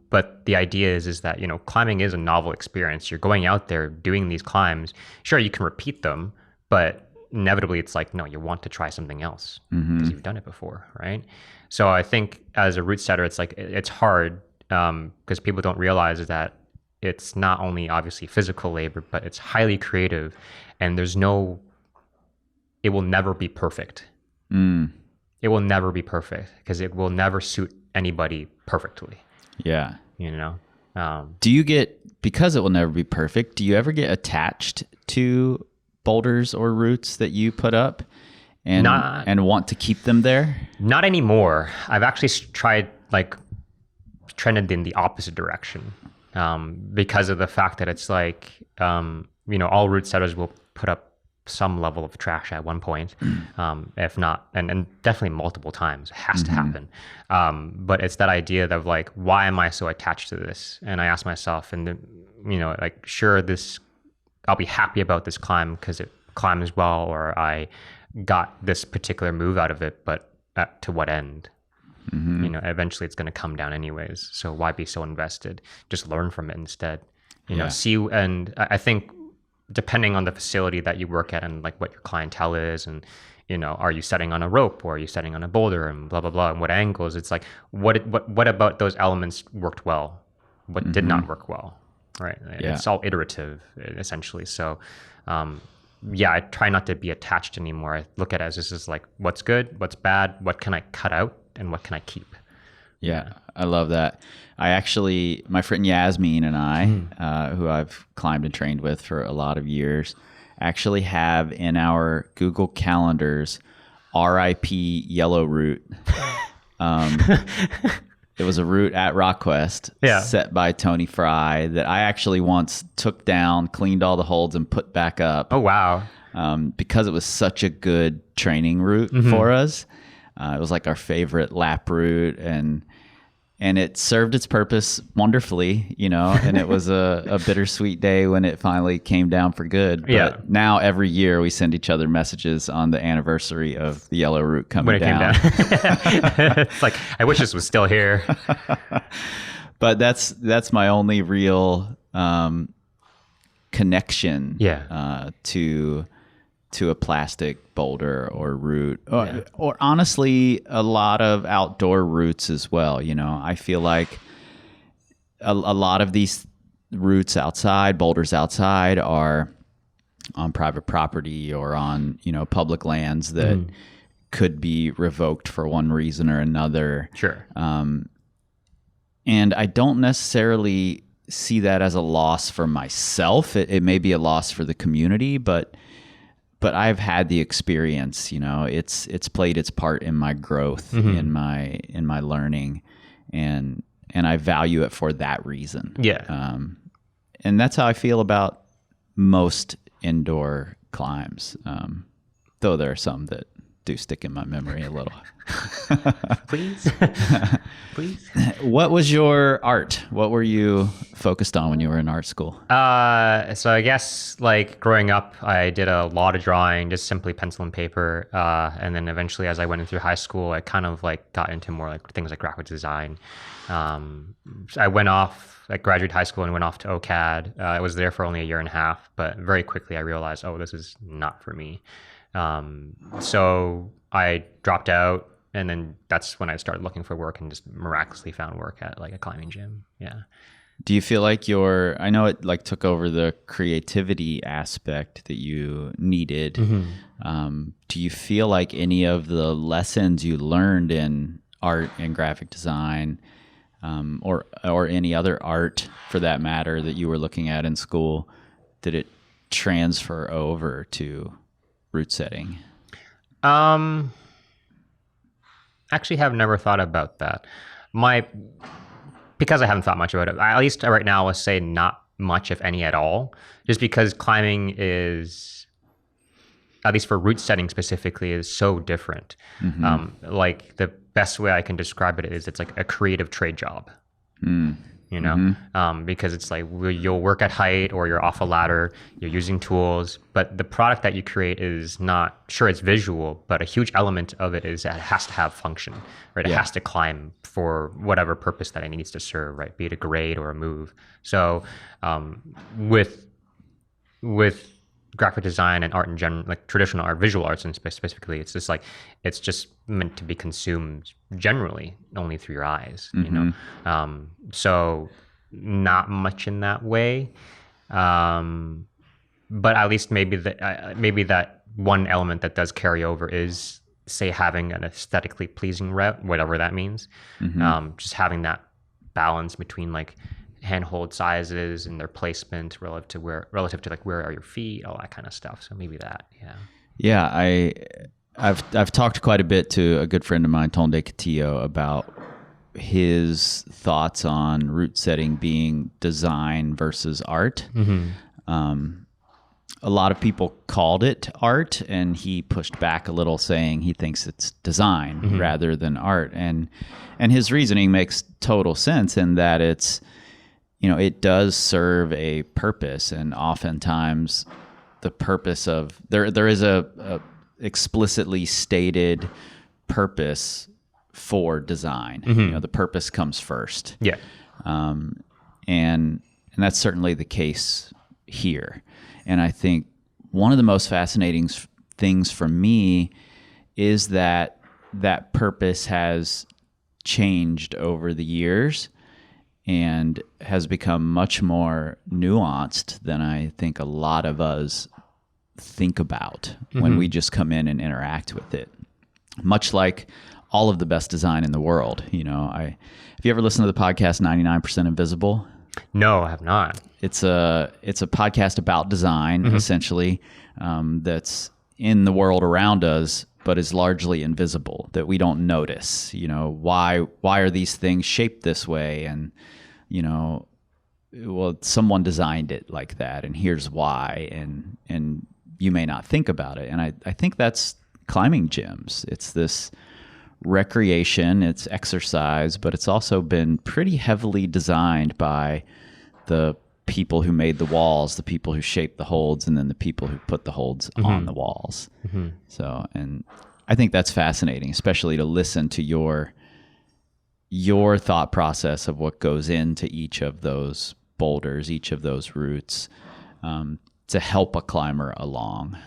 but the idea is that, you know, climbing is a novel experience. You're going out there doing these climbs. Sure, you can repeat them, but inevitably it's like, no, you want to try something else because you've done it before, right? So I think as a route setter, it's like it's hard because people don't realize that it's not only obviously physical labor, but it's highly creative, and it will never be perfect. It will never be perfect because it will never suit anybody perfectly, Yeah. you know? Do you because it will never be perfect, do you ever get attached to boulders or routes that you put up and want to keep them there? Not anymore. I've actually tried like trended in the opposite direction because of the fact that it's like, you know, all route setters will put up some level of trash at one point, if not, and definitely multiple times. It has to happen. But it's that idea of like, why am I so attached to this? And I ask myself, and you know, like, sure, I'll be happy about this climb because it climbs well, or I got this particular move out of it, but to what end? You know, eventually it's going to come down anyways. So why be so invested? Just learn from it instead. You know, and I think depending on the facility that you work at and like what your clientele is, and you know, are you setting on a rope or are you setting on a boulder and blah blah blah, and what angles? It's like what about those elements worked well? What did not work well? Right? Yeah. It's all iterative essentially. So I try not to be attached anymore. I look at it as this is like what's good, what's bad, what can I cut out, and what can I keep. Yeah, I love that. My friend Yasmin and I, who I've climbed and trained with for a lot of years, actually have in our Google calendars RIP Yellow Route. It was a route at RockQuest set by Tony Fry that I actually once took down, cleaned all the holds, and put back up. Oh, wow. Because it was such a good training route for us. It was like our favorite lap route, and it served its purpose wonderfully, you know, and it was a bittersweet day when it finally came down for good. But now every year we send each other messages on the anniversary of the Yellow Route coming down. It's like, I wish this was still here. But that's my only real connection to a plastic boulder or route, or honestly, a lot of outdoor routes as well. You know, I feel like a lot of these routes outside, boulders outside, are on private property or on, you know, public lands that could be revoked for one reason or another. Sure. And I don't necessarily see that as a loss for myself. It may be a loss for the community, but I've had the experience, you know, it's played its part in my growth, in my learning, and I value it for that reason. Yeah. And that's how I feel about most indoor climbs. Though there are some that do stick in my memory a little. Please. Please. What was your art? What were you focused on when you were in art school? So I guess like growing up, I did a lot of drawing, just simply pencil and paper. And then eventually as I went through high school, I kind of like got into more like things like graphic design. I went off, like graduated high school and went off to OCAD. I was there for only a year and a half, but very quickly I realized, oh, this is not for me. So I dropped out, and then that's when I started looking for work and just miraculously found work at like a climbing gym. Yeah. Do you feel like I know it like took over the creativity aspect that you needed. Do you feel like any of the lessons you learned in art and graphic design, or any other art for that matter that you were looking at in school, did it transfer over to route setting? Actually have never thought about that. My because I haven't thought much about it, at least right now, I'll say not much, if any at all, just because climbing is, at least for route setting specifically, is so different. Like the best way I can describe it is it's like a creative trade job. You know, because it's like you'll work at height or you're off a ladder, you're using tools, but the product that you create is not, sure, it's visual, but a huge element of it is that it has to have function, right? It has to climb for whatever purpose that it needs to serve, right? Be it a grade or a move. So with graphic design and art in general, like traditional art, visual arts and specifically, it's just like, it's just meant to be consumed generally only through your eyes, you know? So not much in that way. But at least maybe that one element that does carry over is, say, having an aesthetically pleasing route, whatever that means. Just having that balance between like handhold sizes and their placement relative to like where are your feet, all that kind of stuff. So maybe that, I've talked quite a bit to a good friend of mine, Tonde Castillo, about his thoughts on route setting being design versus art. A lot of people called it art, and he pushed back a little, saying he thinks it's design rather than art. And his reasoning makes total sense in that it's, you know, it does serve a purpose, and oftentimes the purpose of there is a explicitly stated purpose for design. You know, the purpose comes first. And that's certainly the case here. And I think one of the most fascinating things for me is that that purpose has changed over the years and has become much more nuanced than I think a lot of us think about when we just come in and interact with it. Much like all of the best design in the world. You know, have you ever listened to the podcast 99% Invisible? No, I have not. It's a podcast about design, essentially, that's in the world around us, but is largely invisible, that we don't notice. You know, why are these things shaped this way? And, you know, well, someone designed it like that, and here's why, and you may not think about it. And I think that's climbing gyms. It's this recreation, it's exercise, but it's also been pretty heavily designed by the people who made the walls, the people who shaped the holds, and then the people who put the holds on the walls. So, and I think that's fascinating, especially to listen to your thought process of what goes into each of those boulders, each of those routes, to help a climber along.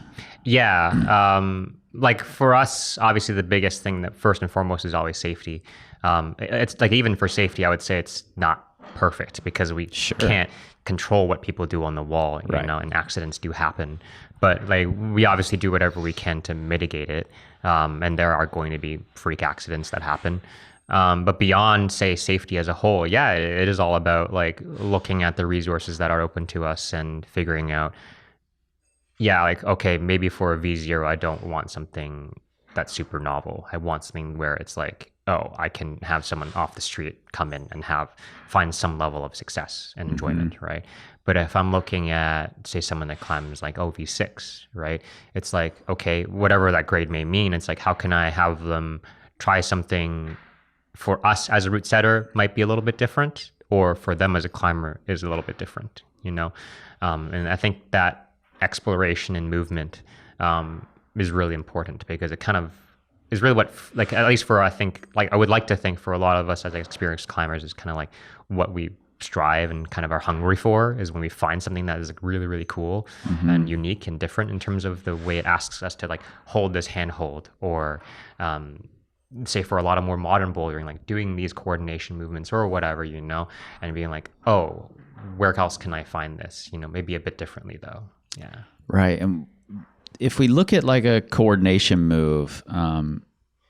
Like for us, obviously the biggest thing that first and foremost is always safety. It's like, even for safety, I would say it's not perfect because we can't control what people do on the wall, you know, and accidents do happen. But like, we obviously do whatever we can to mitigate it. And there are going to be freak accidents that happen. But beyond, say, safety as a whole, it is all about like looking at the resources that are open to us and figuring out, like, okay, maybe for a V0, I don't want something that's super novel. I want something where it's like, oh, I can have someone off the street come in and find some level of success and enjoyment, right? But if I'm looking at, say, someone that climbs like V6, right? It's like, okay, whatever that grade may mean, it's like, how can I have them try something for us as a route setter might be a little bit different, or for them as a climber is a little bit different, you know? And I think that exploration and movement is really important, because it kind of is really what, like, at least for, I think, like, I would like to think for a lot of us as experienced climbers, is kind of like what we strive and kind of are hungry for, is when we find something that is like really, really cool and unique and different in terms of the way it asks us to like hold this handhold, or say for a lot of more modern bouldering, like doing these coordination movements or whatever, you know, and being like, oh, where else can I find this? You know, maybe a bit differently though. Yeah. Right. And if we look at like a coordination move,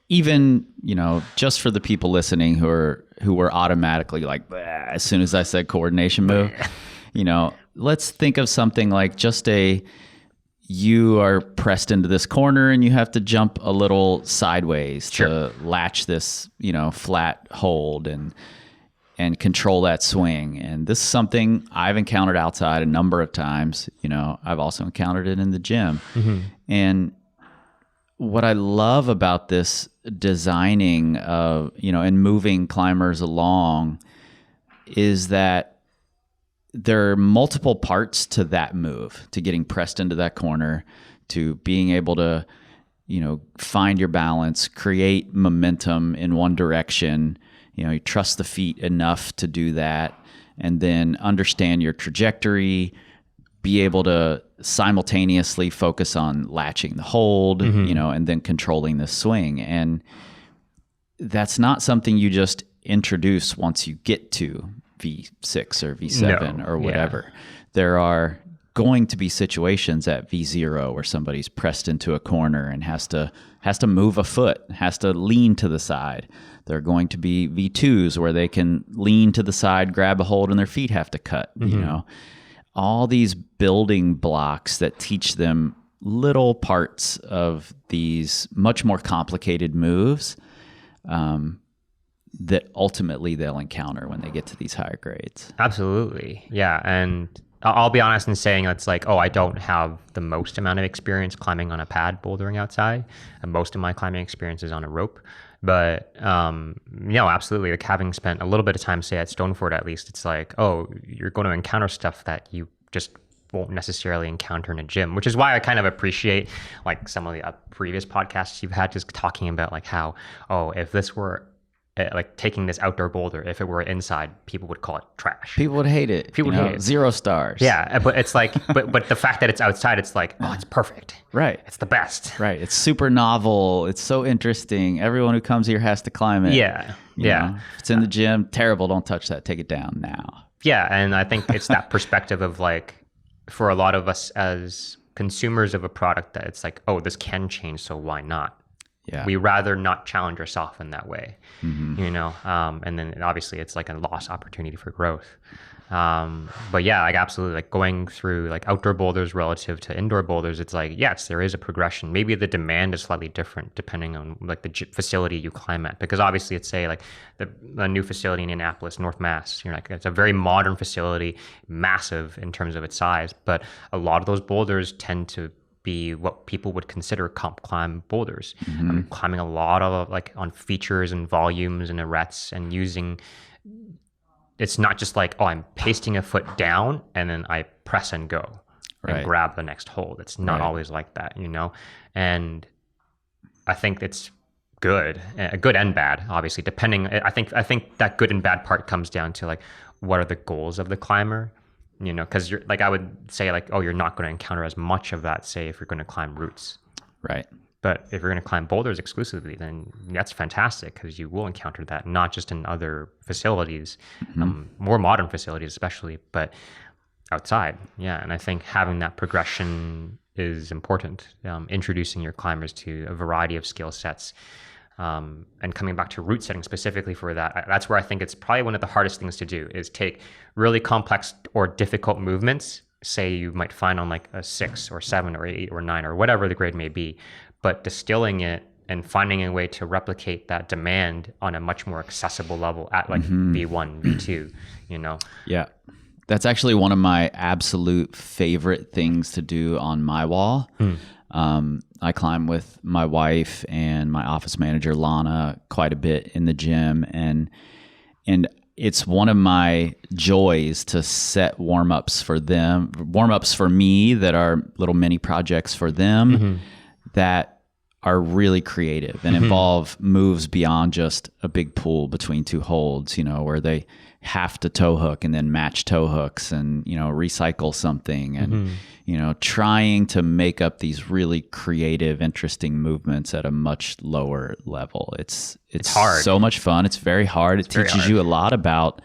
even, you know, just for the people listening who were automatically like, as soon as I said coordination move, you know, let's think of something like just you are pressed into this corner and you have to jump a little sideways to latch this, you know, flat hold. And and control that swing. And this is something I've encountered outside a number of times. You know, I've also encountered it in the gym. And what I love about this designing of, you know, and moving climbers along is that there are multiple parts to that move, to getting pressed into that corner, to being able to, you know, find your balance, create momentum in one direction. You know, you trust the feet enough to do that, and then understand your trajectory, be able to simultaneously focus on latching the hold, you know, and then controlling the swing. And that's not something you just introduce once you get to V6 or V7 or whatever. There are going to be situations at V0 where somebody's pressed into a corner and has to move a foot, has to lean to the side. There are going to be V2s where they can lean to the side, grab a hold, and their feet have to cut, you know. All these building blocks that teach them little parts of these much more complicated moves that ultimately they'll encounter when they get to these higher grades. Absolutely. Yeah. And I'll be honest in saying it's like, oh, I don't have the most amount of experience climbing on a pad bouldering outside. And most of my climbing experience is on a rope. But, no, absolutely. Like having spent a little bit of time, say at Stoneford, at least, it's like, oh, you're going to encounter stuff that you just won't necessarily encounter in a gym, which is why I kind of appreciate like some of the previous podcasts you've had, just talking about like how, oh, if this were like taking this outdoor boulder, if it were inside, people would call it trash. People would hate it. People would hate it. 0 stars. Yeah, but it's like, but the fact that it's outside, it's like, oh, it's perfect. Right. It's the best. Right. It's super novel. It's so interesting. Everyone who comes here has to climb it. Yeah. You know? If it's in the gym, terrible. Don't touch that. Take it down now. Yeah, and I think it's that perspective of like, for a lot of us as consumers of a product, that it's like, oh, this can change, so why not? Yeah. We rather not challenge ourselves in that way, you know, and then obviously it's like a lost opportunity for growth. But yeah, like absolutely, like going through like outdoor boulders relative to indoor boulders, it's like, yes, there is a progression. Maybe the demand is slightly different depending on like the facility you climb at, because obviously it's say like a new facility in Indianapolis, North Mass, you're like, it's a very modern facility, massive in terms of its size, but a lot of those boulders tend to be what people would consider comp climb boulders. I'm climbing a lot of like on features and volumes and arêtes, and using, it's not just like, oh, I'm pasting a foot down and then I press and go and grab the next hold. It's not always like that, you know? And I think it's good and bad, obviously, depending. I think that good and bad part comes down to like, what are the goals of the climber? You know, because you're like, I would say like, oh, you're not going to encounter as much of that, say, if you're going to climb routes. Right. But if you're going to climb boulders exclusively, then that's fantastic, because you will encounter that, not just in other facilities, more modern facilities especially, but outside. Yeah. And I think having that progression is important, introducing your climbers to a variety of skill sets. And coming back to route setting specifically for that, that's where I think it's probably one of the hardest things to do, is take really complex or difficult movements, say you might find on like a 6 or 7 or 8 or 9 or whatever the grade may be, but distilling it and finding a way to replicate that demand on a much more accessible level at like V1, V2, you know? Yeah. That's actually one of my absolute favorite things to do on my wall. I climb with my wife and my office manager, Lana, quite a bit in the gym. And it's one of my joys to set warm-ups for them, warm-ups for me that are little mini projects for them that are really creative and involve moves beyond just a big pull between two holds, you know, where they have to toe hook and then match toe hooks and, you know, recycle something and, you know, trying to make up these really creative, interesting movements at a much lower level. It's hard. So much fun. It's very hard. It teaches you a lot about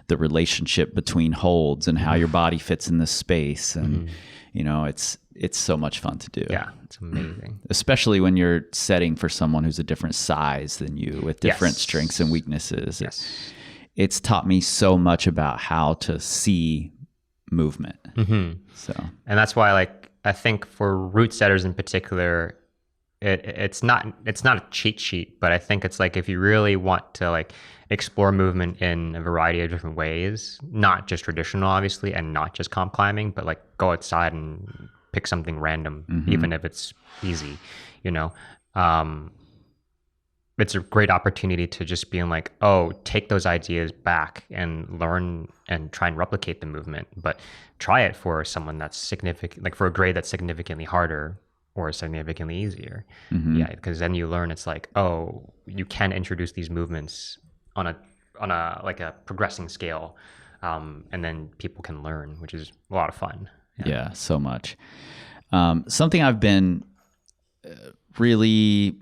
the relationship between holds and how your body fits in the space. And, you know, it's so much fun to do. Yeah, it's amazing. Especially when you're setting for someone who's a different size than you with different strengths and weaknesses. It's taught me so much about how to see movement. So, and that's why, like, I think for route setters in particular, it's not a cheat sheet, but I think it's like if you really want to like explore movement in a variety of different ways, not just traditional obviously, and not just comp climbing, but like go outside and pick something random, even if it's easy, you know. It's a great opportunity to just being like, oh, take those ideas back and learn and try and replicate the movement, but try it for someone that's significant, like for a grade that's significantly harder or significantly easier. Yeah, because then you learn it's like, oh, you can introduce these movements on a like a progressing scale, and then people can learn, which is a lot of fun. Yeah, so much. Something I've been really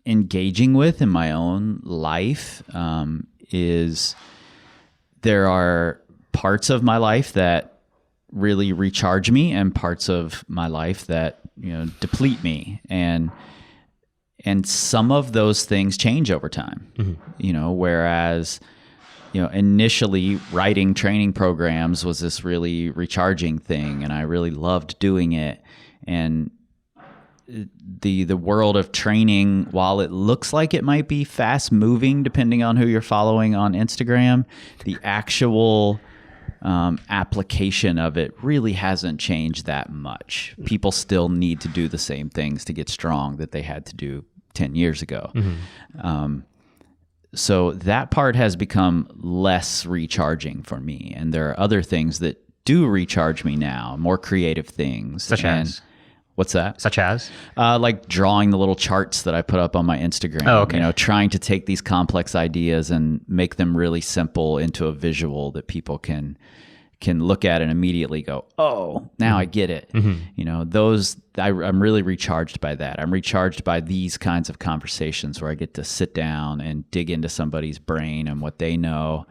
engaging with in my own life is there are parts of my life that really recharge me and parts of my life that, you know, deplete me, and some of those things change over time. You know, whereas, you know, initially writing training programs was this really recharging thing and I really loved doing it, and the world of training, while it looks like it might be fast moving depending on who you're following on Instagram, the actual application of it really hasn't changed that much. People still need to do the same things to get strong that they had to do 10 years ago. So that part has become less recharging for me, and there are other things that do recharge me now, more creative things. Such as? What's that? Such as? Like drawing the little charts that I put up on my Instagram. Oh, okay. You know, trying to take these complex ideas and make them really simple into a visual that people can look at and immediately go, oh, now I get it. You know, those, I'm really recharged by that. I'm recharged by these kinds of conversations where I get to sit down and dig into somebody's brain and what they know.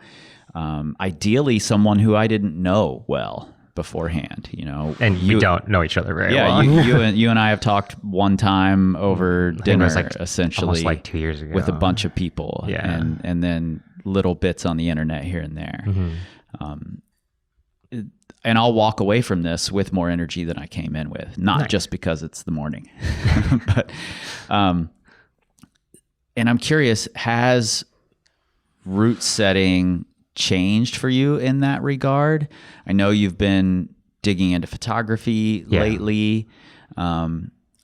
Ideally, someone who I didn't know well beforehand, you know. And we don't know each other very well. you and I have talked one time over dinner, like essentially, almost like 2 years ago, with a bunch of people, and then little bits on the internet here and there. And I'll walk away from this with more energy than I came in with, not just because it's the morning, but and I'm curious, has route setting changed for you in that regard? I know you've been digging into photography lately.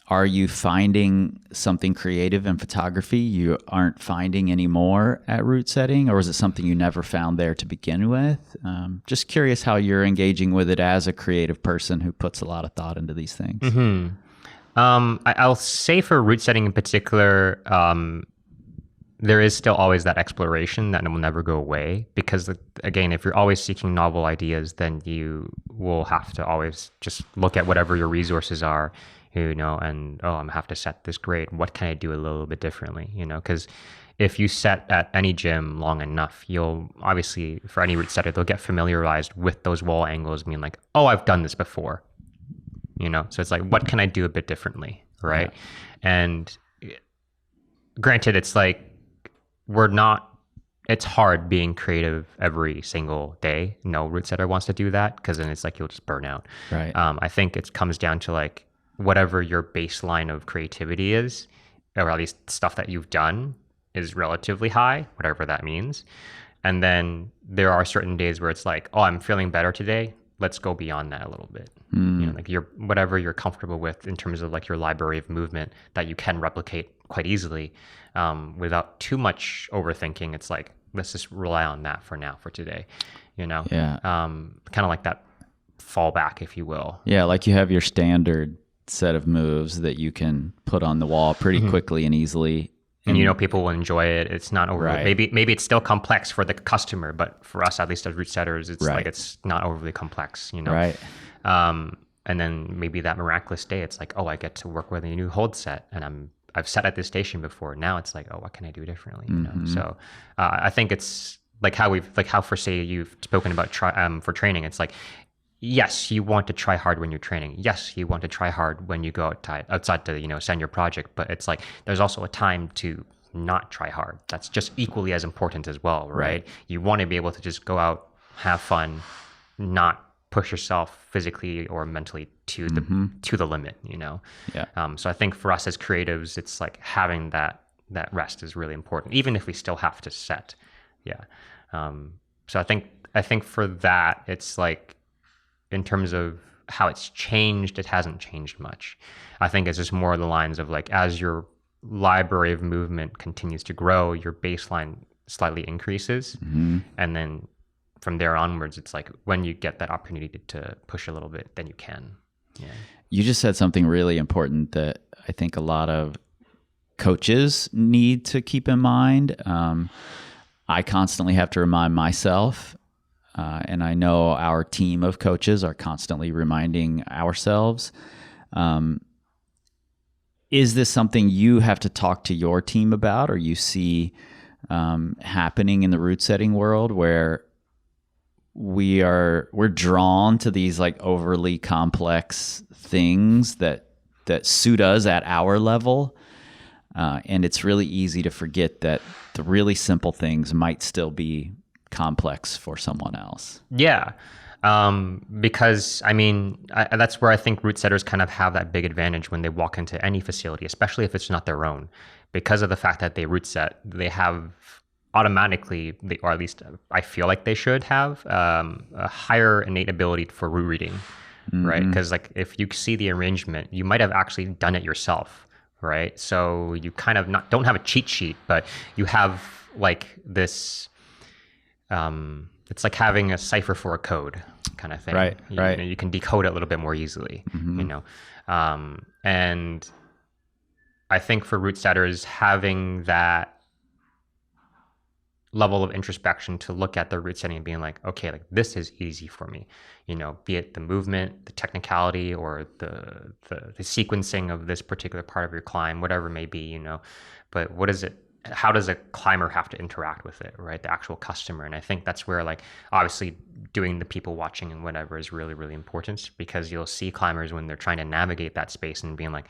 Are you finding something creative in photography you aren't finding anymore at Routesetting, or is it something you never found there to begin with? Just curious how you're engaging with it as a creative person who puts a lot of thought into these things. I'll say for Routesetting in particular, there is still always that exploration that will never go away, because again, if you're always seeking novel ideas, then you will have to always just look at whatever your resources are, you know, and I'm gonna have to set this grade. What can I do a little bit differently, you know? Because if you set at any gym long enough, you'll obviously, for any route setter, they'll get familiarized with those wall angles, being like, oh, I've done this before, you know? So it's like, what can I do a bit differently, right? And granted, it's like, it's hard being creative every single day. No route setter wants to do that, because then it's like you'll just burn out. Right. I think it comes down to like whatever your baseline of creativity is, or at least stuff that you've done is relatively high, whatever that means. And then there are certain days where it's like, oh, I'm feeling better today. Let's go beyond that a little bit. You know, like whatever you're comfortable with in terms of like your library of movement that you can replicate quite easily, without too much overthinking. It's like, let's just rely on that for now, for today, you know? Yeah. Kind of like that fallback, if you will. Yeah, like you have your standard set of moves that you can put on the wall pretty quickly and easily. And you know, people will enjoy it. It's not overly, maybe it's still complex for the customer, but for us, at least as route setters, it's like, it's not overly complex, you know? Right. And then maybe that miraculous day, it's like, oh, I get to work with a new hold set, and I've set at this station before. Now it's like, oh, what can I do differently? You know? So I think it's like how for say you've spoken about for training. It's like, yes, you want to try hard when you're training. Yes, you want to try hard when you go outside to, you know, send your project. But it's like, there's also a time to not try hard. That's just equally as important as well, right? You want to be able to just go out, have fun, not push yourself physically or mentally to the limit, you know? Yeah. So I think for us as creatives, it's like having that rest is really important, even if we still have to set. Yeah. So I think for that, it's like, in terms of how it's changed, it hasn't changed much. I think it's just more the lines of like, as your library of movement continues to grow, your baseline slightly increases. And then from there onwards, it's like when you get that opportunity to push a little bit, then you can. Yeah. You just said something really important that I think a lot of coaches need to keep in mind. I constantly have to remind myself, and I know our team of coaches are constantly reminding ourselves. Is this something you have to talk to your team about, or you see happening in the route setting world, where we're drawn to these like overly complex things that suit us at our level, and it's really easy to forget that the really simple things might still be complex for someone else? Yeah. Because I mean, that's where I think route setters kind of have that big advantage when they walk into any facility, especially if it's not their own. Because of the fact that they route set, they have automatically, or at least I feel like they should have, a higher innate ability for route reading, right? Because like if you see the arrangement, you might have actually done it yourself, right? So you kind of don't have a cheat sheet, but you have like this. It's like having a cipher for a code kind of thing. Right. You can decode it a little bit more easily, you know? And I think for route setters, having that level of introspection to look at the route setting and being like, okay, like this is easy for me, you know, be it the movement, the technicality, or the sequencing of this particular part of your climb, whatever it may be, you know, but how does a climber have to interact with it, right? The actual customer. And I think that's where, like, obviously doing the people watching and whatever is really, really important, because you'll see climbers when they're trying to navigate that space and being like,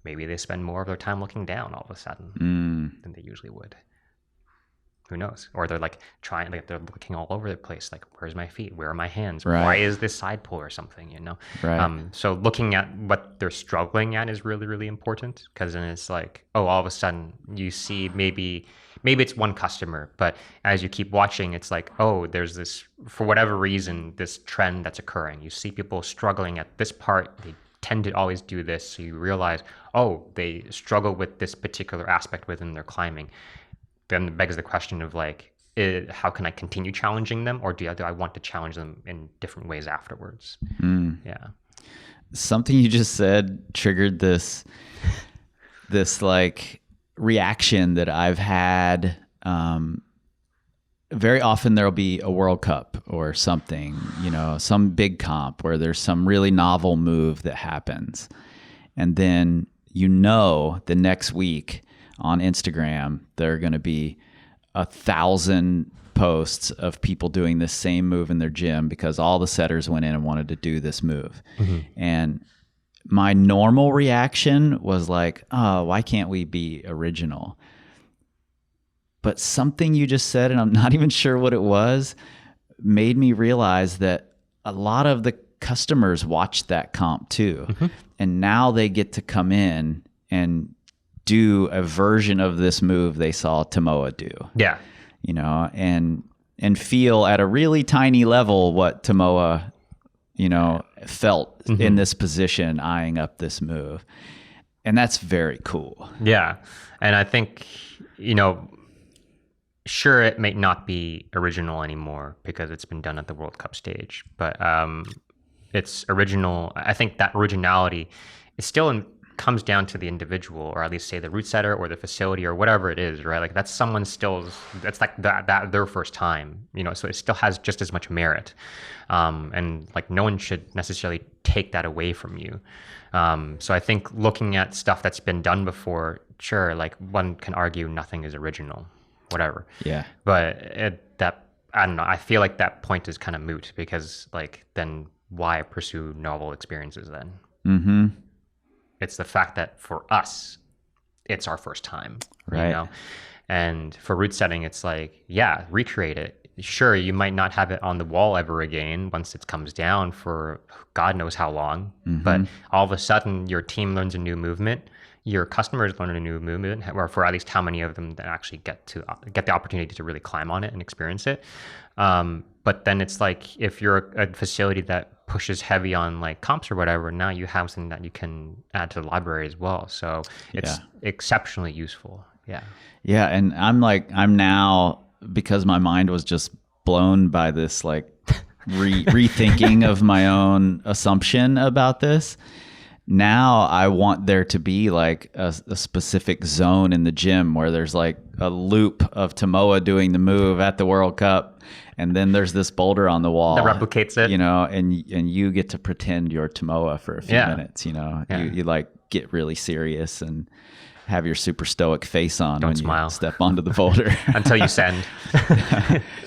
maybe they spend more of their time looking down all of a sudden than they usually would. Who knows? Or they're like they're looking all over the place. Like, where's my feet? Where are my hands? Right. Why is this side pull or something, you know? Right. So looking at what they're struggling at is really, really important, because then it's like, oh, all of a sudden you see maybe it's one customer, but as you keep watching, it's like, oh, there's this, for whatever reason, this trend that's occurring. You see people struggling at this part. They tend to always do this. So you realize, oh, they struggle with this particular aspect within their climbing. Then it begs the question of like, how can I continue challenging them, or do I want to challenge them in different ways afterwards? Yeah. Something you just said triggered this like reaction that I've had. Very often there'll be a World Cup or something, you know, some big comp where there's some really novel move that happens. And then, you know, the next week on Instagram, there are going to be 1,000 posts of people doing this same move in their gym because all the setters went in and wanted to do this move. And my normal reaction was like, oh, why can't we be original? But something you just said, and I'm not even sure what it was, made me realize that a lot of the customers watched that comp too. And now they get to come in and do a version of this move they saw Tomoa do. Yeah. You know, and feel at a really tiny level what Tomoa, you know, felt in this position eyeing up this move. And that's very cool. Yeah. And I think, you know, sure, it may not be original anymore because it's been done at the World Cup stage, but it's original. I think that originality is still comes down to the individual, or at least say the route setter or the facility or whatever it is, right? Like that's that's like that their first time, you know, so it still has just as much merit. And like no one should necessarily take that away from you. So I think looking at stuff that's been done before, sure, like one can argue nothing is original, whatever. Yeah. But I don't know, I feel like that point is kind of moot, because like then why pursue novel experiences then? It's the fact that for us, it's our first time, right? You know? And for route setting, it's like, yeah, recreate it. sure, you might not have it on the wall ever again once it comes down for God knows how long. But all of a sudden, your team learns a new movement. Your customers learn a new movement, or for at least how many of them that actually get the opportunity to really climb on it and experience it. But then it's like, if you're a facility that pushes heavy on like comps or whatever, now you have something that you can add to the library as well. So it's exceptionally useful. Yeah. Yeah. And I'm now, because my mind was just blown by this like rethinking of my own assumption about this. Now I want there to be like a specific zone in the gym where there's like a loop of Tomoa doing the move at the World Cup, and then there's this boulder on the wall that replicates it, you know, and you get to pretend you're Tomoa for a few minutes, you know. You like get really serious and have your super stoic face on when smile. You step onto the boulder until you send.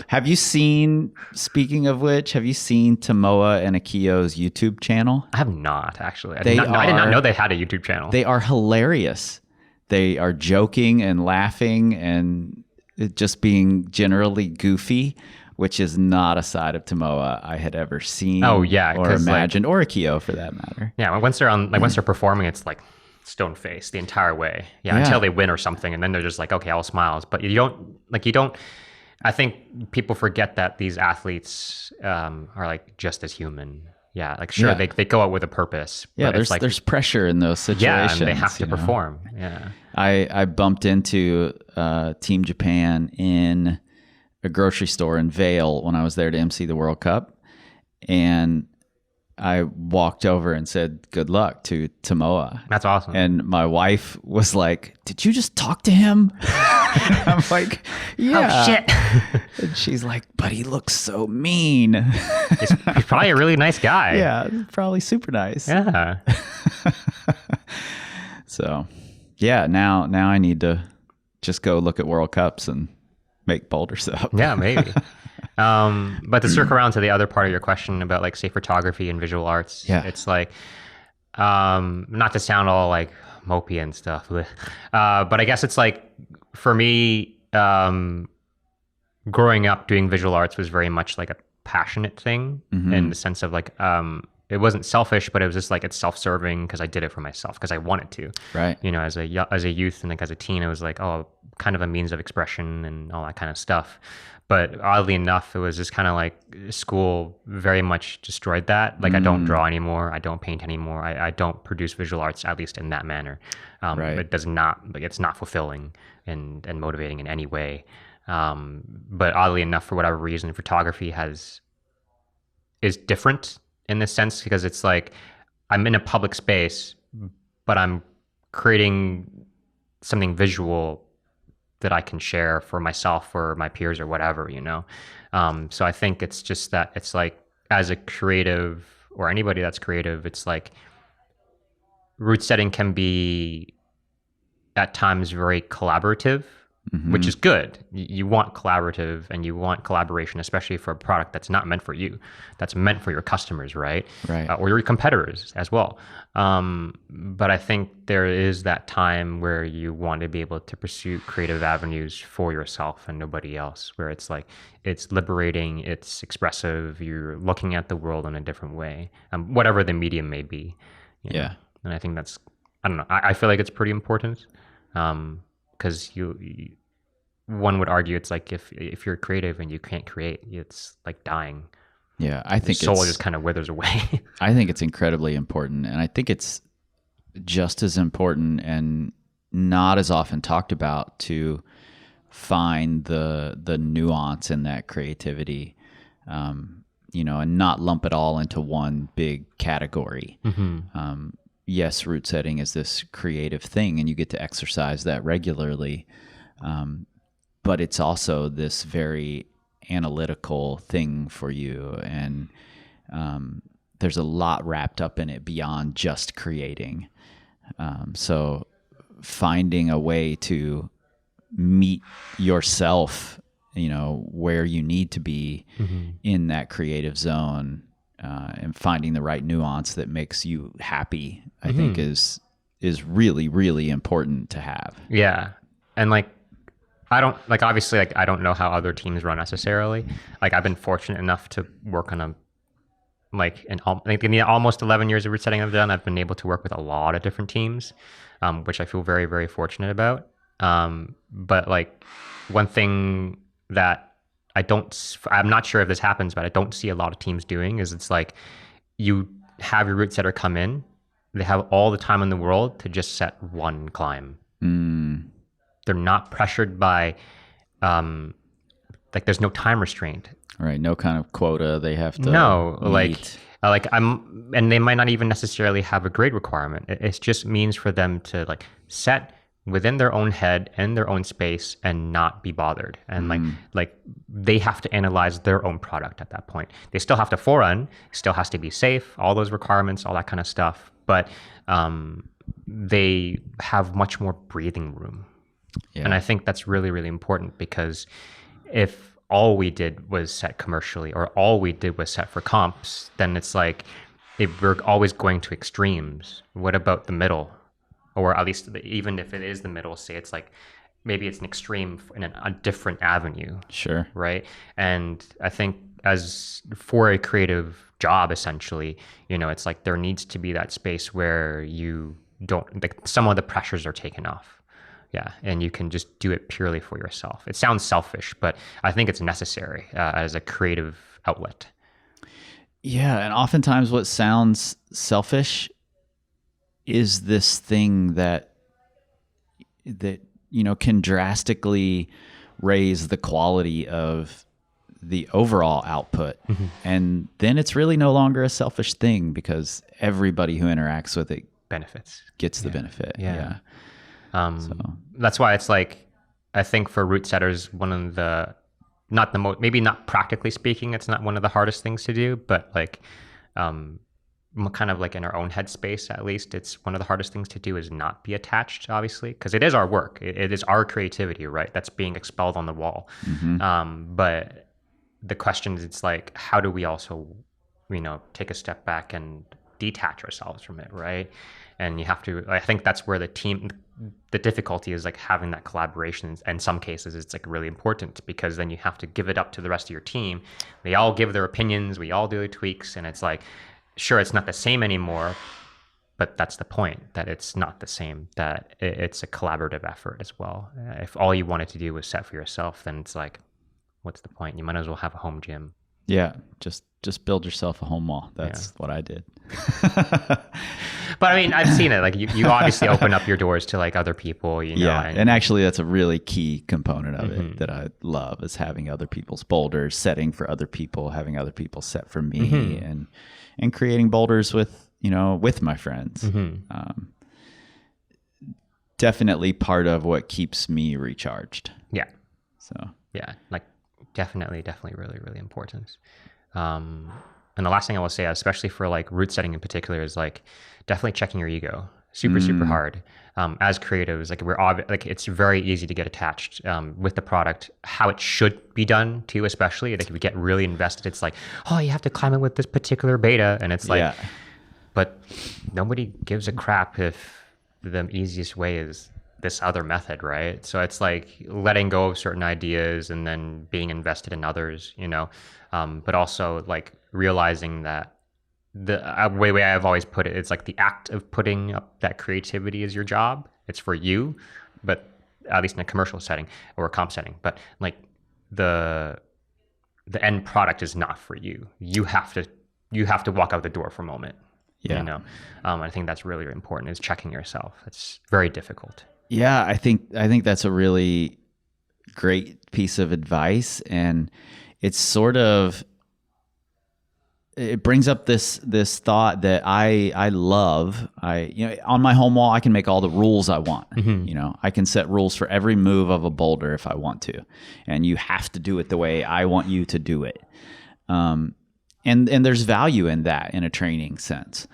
Have you seen, speaking of which, have you seen Tomoa and Akio's YouTube channel? I have not, actually. I did not know they had a YouTube channel. They are hilarious. They are joking and laughing and just being generally goofy, which is not a side of Tomoa I had ever seen. Oh yeah, or imagined, or Akio for that matter. Yeah, once they're on, like once they're performing, it's like stone face the entire way. Yeah, until they win or something, and then they're just like, okay, all smiles. But you don't. I think people forget that these athletes are like just as human. Yeah, like sure they go out with a purpose. Yeah, but there's pressure in those situations. Yeah, and they have to perform. Yeah, I bumped into Team Japan in a grocery store in Vail when I was there to MC the World Cup, and I walked over and said, "Good luck" to Tomoa. That's awesome. And my wife was like, "Did you just talk to him?" I'm like, "Yeah." Oh shit. And she's like, "But he looks so mean." He's probably a really nice guy. Yeah, probably super nice. Yeah. So, yeah, now I need to just go look at World Cups and make boulders up. Yeah, maybe. But to circle around to the other part of your question about like say photography and visual arts, it's like not to sound all like mopey and stuff, but I guess it's like for me, growing up doing visual arts was very much like a passionate thing in the sense of like it wasn't selfish, but it was just like it's self-serving because I did it for myself because I wanted to. Right. You know, as a youth and like as a teen, it was like kind of a means of expression and all that kind of stuff. But oddly enough, it was just kind of like school very much destroyed that. Like I don't draw anymore. I don't paint anymore. I don't produce visual arts, at least in that manner. It does not, like it's not fulfilling and motivating in any way. But oddly enough, for whatever reason, photography is different in this sense because it's like I'm in a public space, but I'm creating something visual that I can share for myself or my peers or whatever, you know? So I think it's just that it's like, as a creative or anybody that's creative, it's like Routesetting can be at times very collaborative, which is good. You want collaborative and you want collaboration, especially for a product that's not meant for you, that's meant for your customers, right? Right. Or your competitors as well. But I think there is that time where you want to be able to pursue creative avenues for yourself and nobody else, where it's like, it's liberating, it's expressive, you're looking at the world in a different way, whatever the medium may be. You know? And I think that's, I don't know, I feel like it's pretty important. Because one would argue it's like if you're creative and you can't create, it's like dying. Yeah, I think your soul just kind of withers away. I think it's incredibly important, and I think it's just as important and not as often talked about to find the nuance in that creativity, you know, and not lump it all into one big category. Yes, Routesetting is this creative thing and you get to exercise that regularly. But it's also this very analytical thing for you. And there's a lot wrapped up in it beyond just creating. So finding a way to meet yourself, you know, where you need to be in that creative zone, and finding the right nuance that makes you happy, I think is really, really important to have. Yeah. And like, I don't like, obviously, like, I don't know how other teams run necessarily. Like, I've been fortunate enough to work on in the almost 11 years of route setting I've done, I've been able to work with a lot of different teams, which I feel very, very fortunate about. But like, one thing that I'm not sure if this happens, but I don't see a lot of teams doing is, it's like, you have your route setter come in, they have all the time in the world to just set one climb. They're not pressured by, like, there's no time restraint. Right. No kind of quota they have to meet. And they might not even necessarily have a grade requirement. It just means for them to like set within their own head and their own space and not be bothered. And like they have to analyze their own product at that point. They still have to forerun, still has to be safe, all those requirements, all that kind of stuff. But they have much more breathing room. Yeah. And I think that's really, really important, because if all we did was set commercially, or all we did was set for comps, then it's like, if we're always going to extremes, what about the middle? Or at least, even if it is the middle, say it's like, maybe it's an extreme in a different avenue. Sure. Right. And I think, as for a creative job, essentially, it's like, there needs to be that space where you don't, like, some of the pressures are taken off. Yeah, and you can just do it purely for yourself. It sounds selfish, but I think it's necessary as a creative outlet. Yeah, and oftentimes what sounds selfish is this thing that can drastically raise the quality of the overall output. And then it's really no longer a selfish thing, because everybody who interacts with it gets the benefit. Yeah. That's why it's like, I think for route setters, one of the, maybe not practically speaking, it's not one of the hardest things to do, but like, kind of like in our own headspace, at least, it's one of the hardest things to do is not be attached, obviously, because it is our work. It is our creativity, right? That's being expelled on the wall. But the question is, it's like, how do we also, take a step back and detach ourselves from it, right? And you have to, I think that's where the difficulty is, like, having that collaboration. In some cases, it's like really important, because then you have to give it up to the rest of your team. They all give their opinions, we all do the tweaks, and it's like, sure, it's not the same anymore, but that's the point, that it's not the same, that it's a collaborative effort as well. If all you wanted to do was set for yourself, then it's like, what's the point? You might as well have a home gym. Yeah, just build yourself a home wall. That's what I did. But I mean, I've seen it. Like, you obviously open up your doors to like other people, Yeah, and actually that's a really key component of it that I love, is having other people's boulders, setting for other people, having other people set for me, and creating boulders with my friends. Definitely part of what keeps me recharged. Yeah. So yeah, like, definitely really, really important. And the last thing I will say, especially for like route setting in particular, is like, definitely checking your ego. Super hard. As creatives, like, it's very easy to get attached with the product, how it should be done too, especially like, if we get really invested, it's like, oh, you have to climb it with this particular beta, and it's like, but nobody gives a crap if the easiest way is this other method, right? So it's like letting go of certain ideas and then being invested in others, but also like realizing that the way I've always put it, it's like the act of putting up that creativity is your job. It's for you, but at least in a commercial setting or a comp setting, but like the end product is not for you. You have to walk out the door for a moment. Yeah. I think that's really important, is checking yourself. It's very difficult. Yeah, I think that's a really great piece of advice, and it's sort of, it brings up this thought that I love. On my home wall, I can make all the rules I want. I can set rules for every move of a boulder if I want to, and you have to do it the way I want you to do it. And there's value in that in a training sense.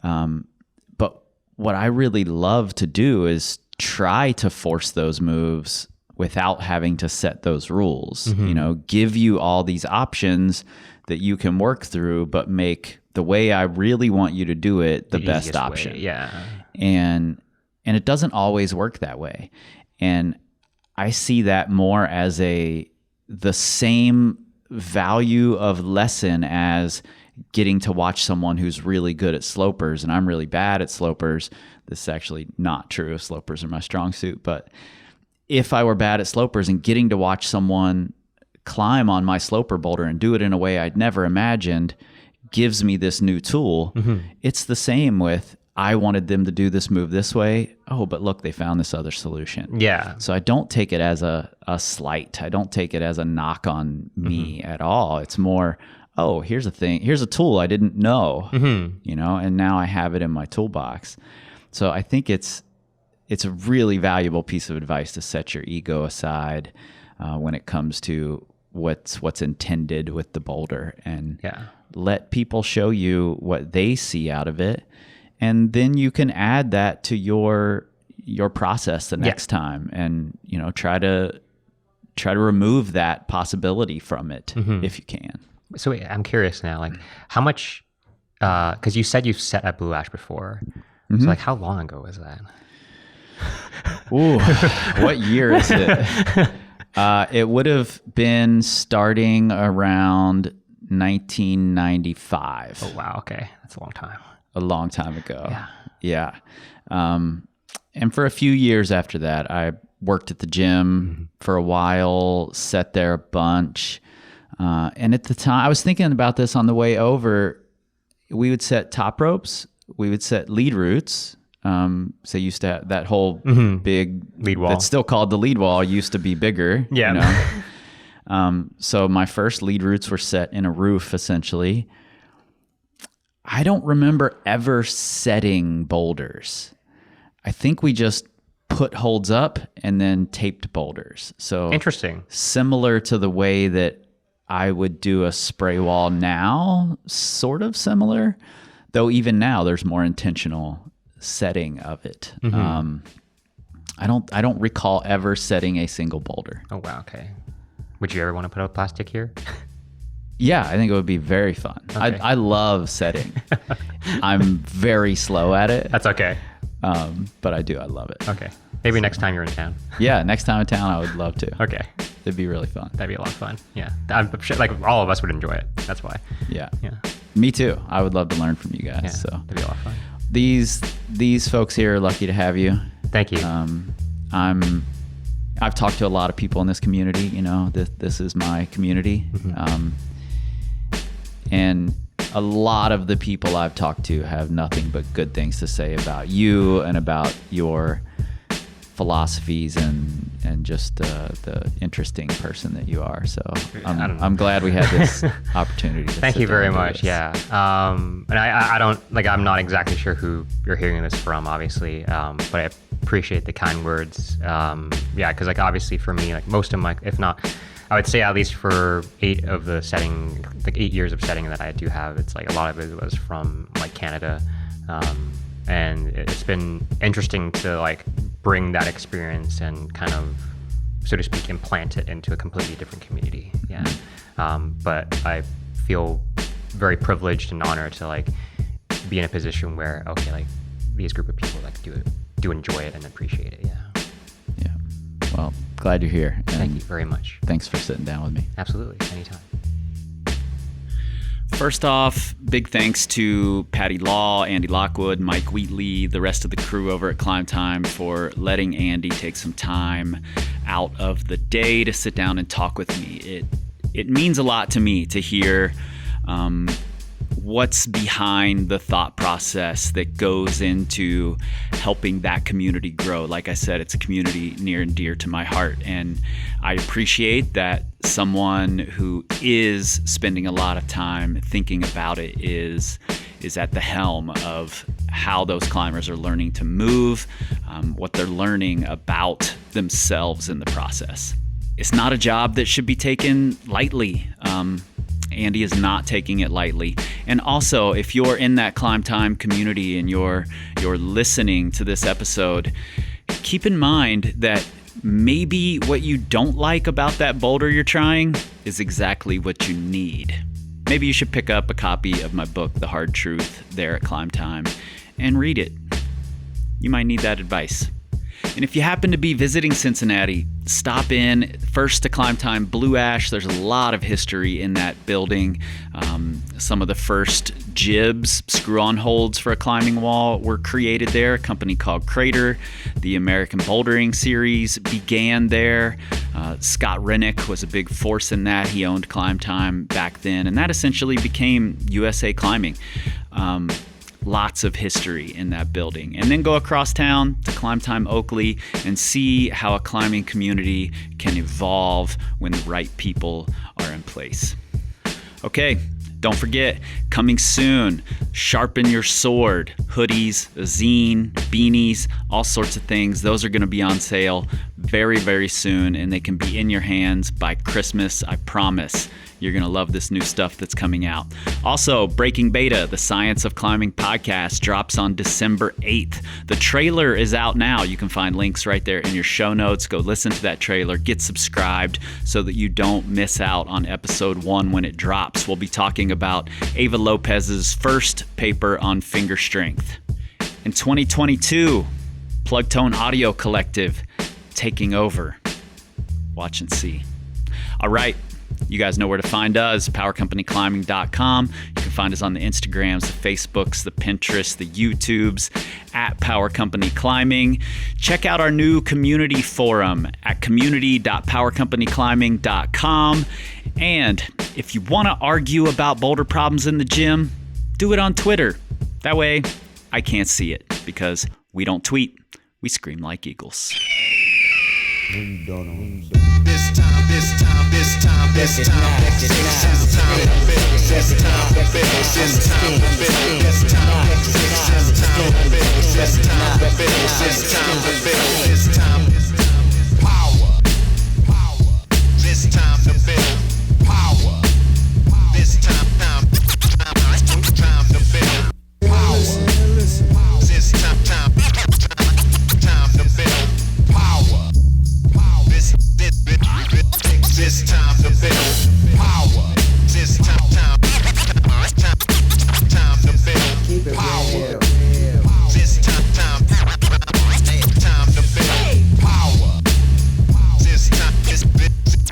But what I really love to do is try to force those moves without having to set those rules. Give you all these options that you can work through, but make the way I really want you to do it the best option. Way. Yeah. And it doesn't always work that way. And I see that more as the same value of lesson as getting to watch someone who's really good at slopers, and I'm really bad at slopers. This is actually not true. Slopers are my strong suit, but if I were bad at slopers and getting to watch someone climb on my sloper boulder and do it in a way I'd never imagined gives me this new tool. It's the same with, I wanted them to do this move this way. Oh, but look, they found this other solution. Yeah. So I don't take it as a slight. I don't take it as a knock on me at all. It's more, oh, here's a thing. Here's a tool I didn't know, you know, and now I have it in my toolbox. So I think it's a really valuable piece of advice to set your ego aside when it comes to what's intended with the boulder, and let people show you what they see out of it, and then you can add that to your process the next time, and you know, try to remove that possibility from it if you can. So wait, I'm curious now, like how much, because you said you've set at Blue Ash before, so like how long ago was that? Ooh, what year is it? It would have been starting around 1995. Oh, wow. Okay. That's a long time. A long time ago. Yeah. And for a few years after that, I worked at the gym for a while, sat there a bunch. And at the time, I was thinking about this on the way over. We would set top ropes. We would set lead routes. So used to have that whole big lead wall. That's still called the lead wall. Used to be bigger. Yeah. You know? So my first lead routes were set in a roof, essentially. I don't remember ever setting boulders. I think we just put holds up and then taped boulders. So interesting. Similar to the way that I would do a spray wall now, sort of similar, though even now there's more intentional setting of it. I don't recall ever setting a single boulder. Oh wow, okay. Would you ever want to put out plastic here? Yeah, I think it would be very fun. Okay. I love setting. I'm very slow at it. That's okay. But I love it. Okay. Maybe next time you're in town. Yeah, next time in town I would love to. Okay. It'd be really fun. That'd be a lot of fun. Yeah. I'm sure like all of us would enjoy it. That's why. Yeah. Yeah. Me too. I would love to learn from you guys. Yeah, So that'd be a lot of fun. These folks here are lucky to have you. Thank you. I've talked to a lot of people in this community. You know, this is my community, and a lot of the people I've talked to have nothing but good things to say about you and about your philosophies and just the interesting person that you are. So I'm glad we had this opportunity. To Thank you very much. This. Yeah. And I don't like, I'm not exactly sure who you're hearing this from, obviously. But I appreciate the kind words. Yeah. Cause like, obviously for me, like most of my, if not, I would say at least for 8 of the setting, like 8 years of setting that I do have, it's like a lot of it was from like Canada. And it's been interesting to like bring that experience and kind of, so to speak, implant it into a completely different community. Yeah. But I feel very privileged and honored to like be in a position where, okay, like these group of people like do enjoy it and appreciate it. Yeah. Yeah. Well, glad you're here. Thank you very much. Thanks for sitting down with me. Absolutely. Anytime. First off, big thanks to Patty Law, Andy Lockwood, Mike Wheatley, the rest of the crew over at Climb Time for letting Andy take some time out of the day to sit down and talk with me. It means a lot to me to hear what's behind the thought process that goes into helping that community grow. Like I said, it's a community near and dear to my heart, and I appreciate that someone who is spending a lot of time thinking about it is at the helm of how those climbers are learning to move, what they're learning about themselves in the process. It's not a job that should be taken lightly. Andy is not taking it lightly. And also, if you're in that Climb Time community and you're listening to this episode, keep in mind that maybe what you don't like about that boulder you're trying is exactly what you need. Maybe you should pick up a copy of my book, The Hard Truth, there at Climb Time and read it. You might need that advice. And if you happen to be visiting Cincinnati, stop in first to Climb Time Blue Ash. There's a lot of history in that building. Some of the first jibs, screw-on holds for a climbing wall were created there. A company called Crater. The American Bouldering Series began there. Scott Rennick was a big force in that. He owned Climb Time back then, and that essentially became USA Climbing. Lots of history in that building. And then go across town to Climb Time Oakley and see how a climbing community can evolve when the right people are in place. Okay, don't forget, coming soon, Sharpen Your Sword, hoodies, a zine, beanies, all sorts of things. Those are going to be on sale very, very soon, and they can be in your hands by Christmas, I promise. You're going to love this new stuff that's coming out. Also, Breaking Beta, the Science of Climbing podcast, drops on December 8th. The trailer is out now. You can find links right there in your show notes. Go listen to that trailer. Get subscribed so that you don't miss out on episode 1 when it drops. We'll be talking about Ava Lopez's first paper on finger strength. In 2022, Plug Tone Audio Collective taking over. Watch and see. All right. You guys know where to find us, powercompanyclimbing.com. You can find us on the Instagrams, the Facebooks, the Pinterests, the YouTubes, at Power Company Climbing. Check out our new community forum at community.powercompanyclimbing.com. And if you want to argue about boulder problems in the gym, do it on Twitter. That way, I can't see it because we don't tweet. We scream like eagles. We don't know. This time, this time, this time, this time, this time, this time, this time, this time, this time, power, this time to build power, this time to build power, this time to build power. This time to build power. This time to build power. This time to build power. This time to build power. This time to build. This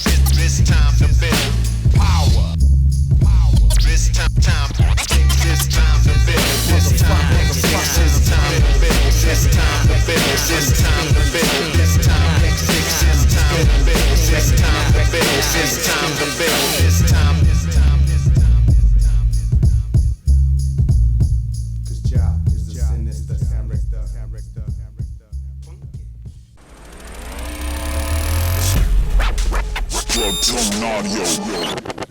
time to build. This time to build. This time to build. This time to build. This time to build. This time to build. This time to build. This time. Cause job is the sinister character. Plug Tone Audio.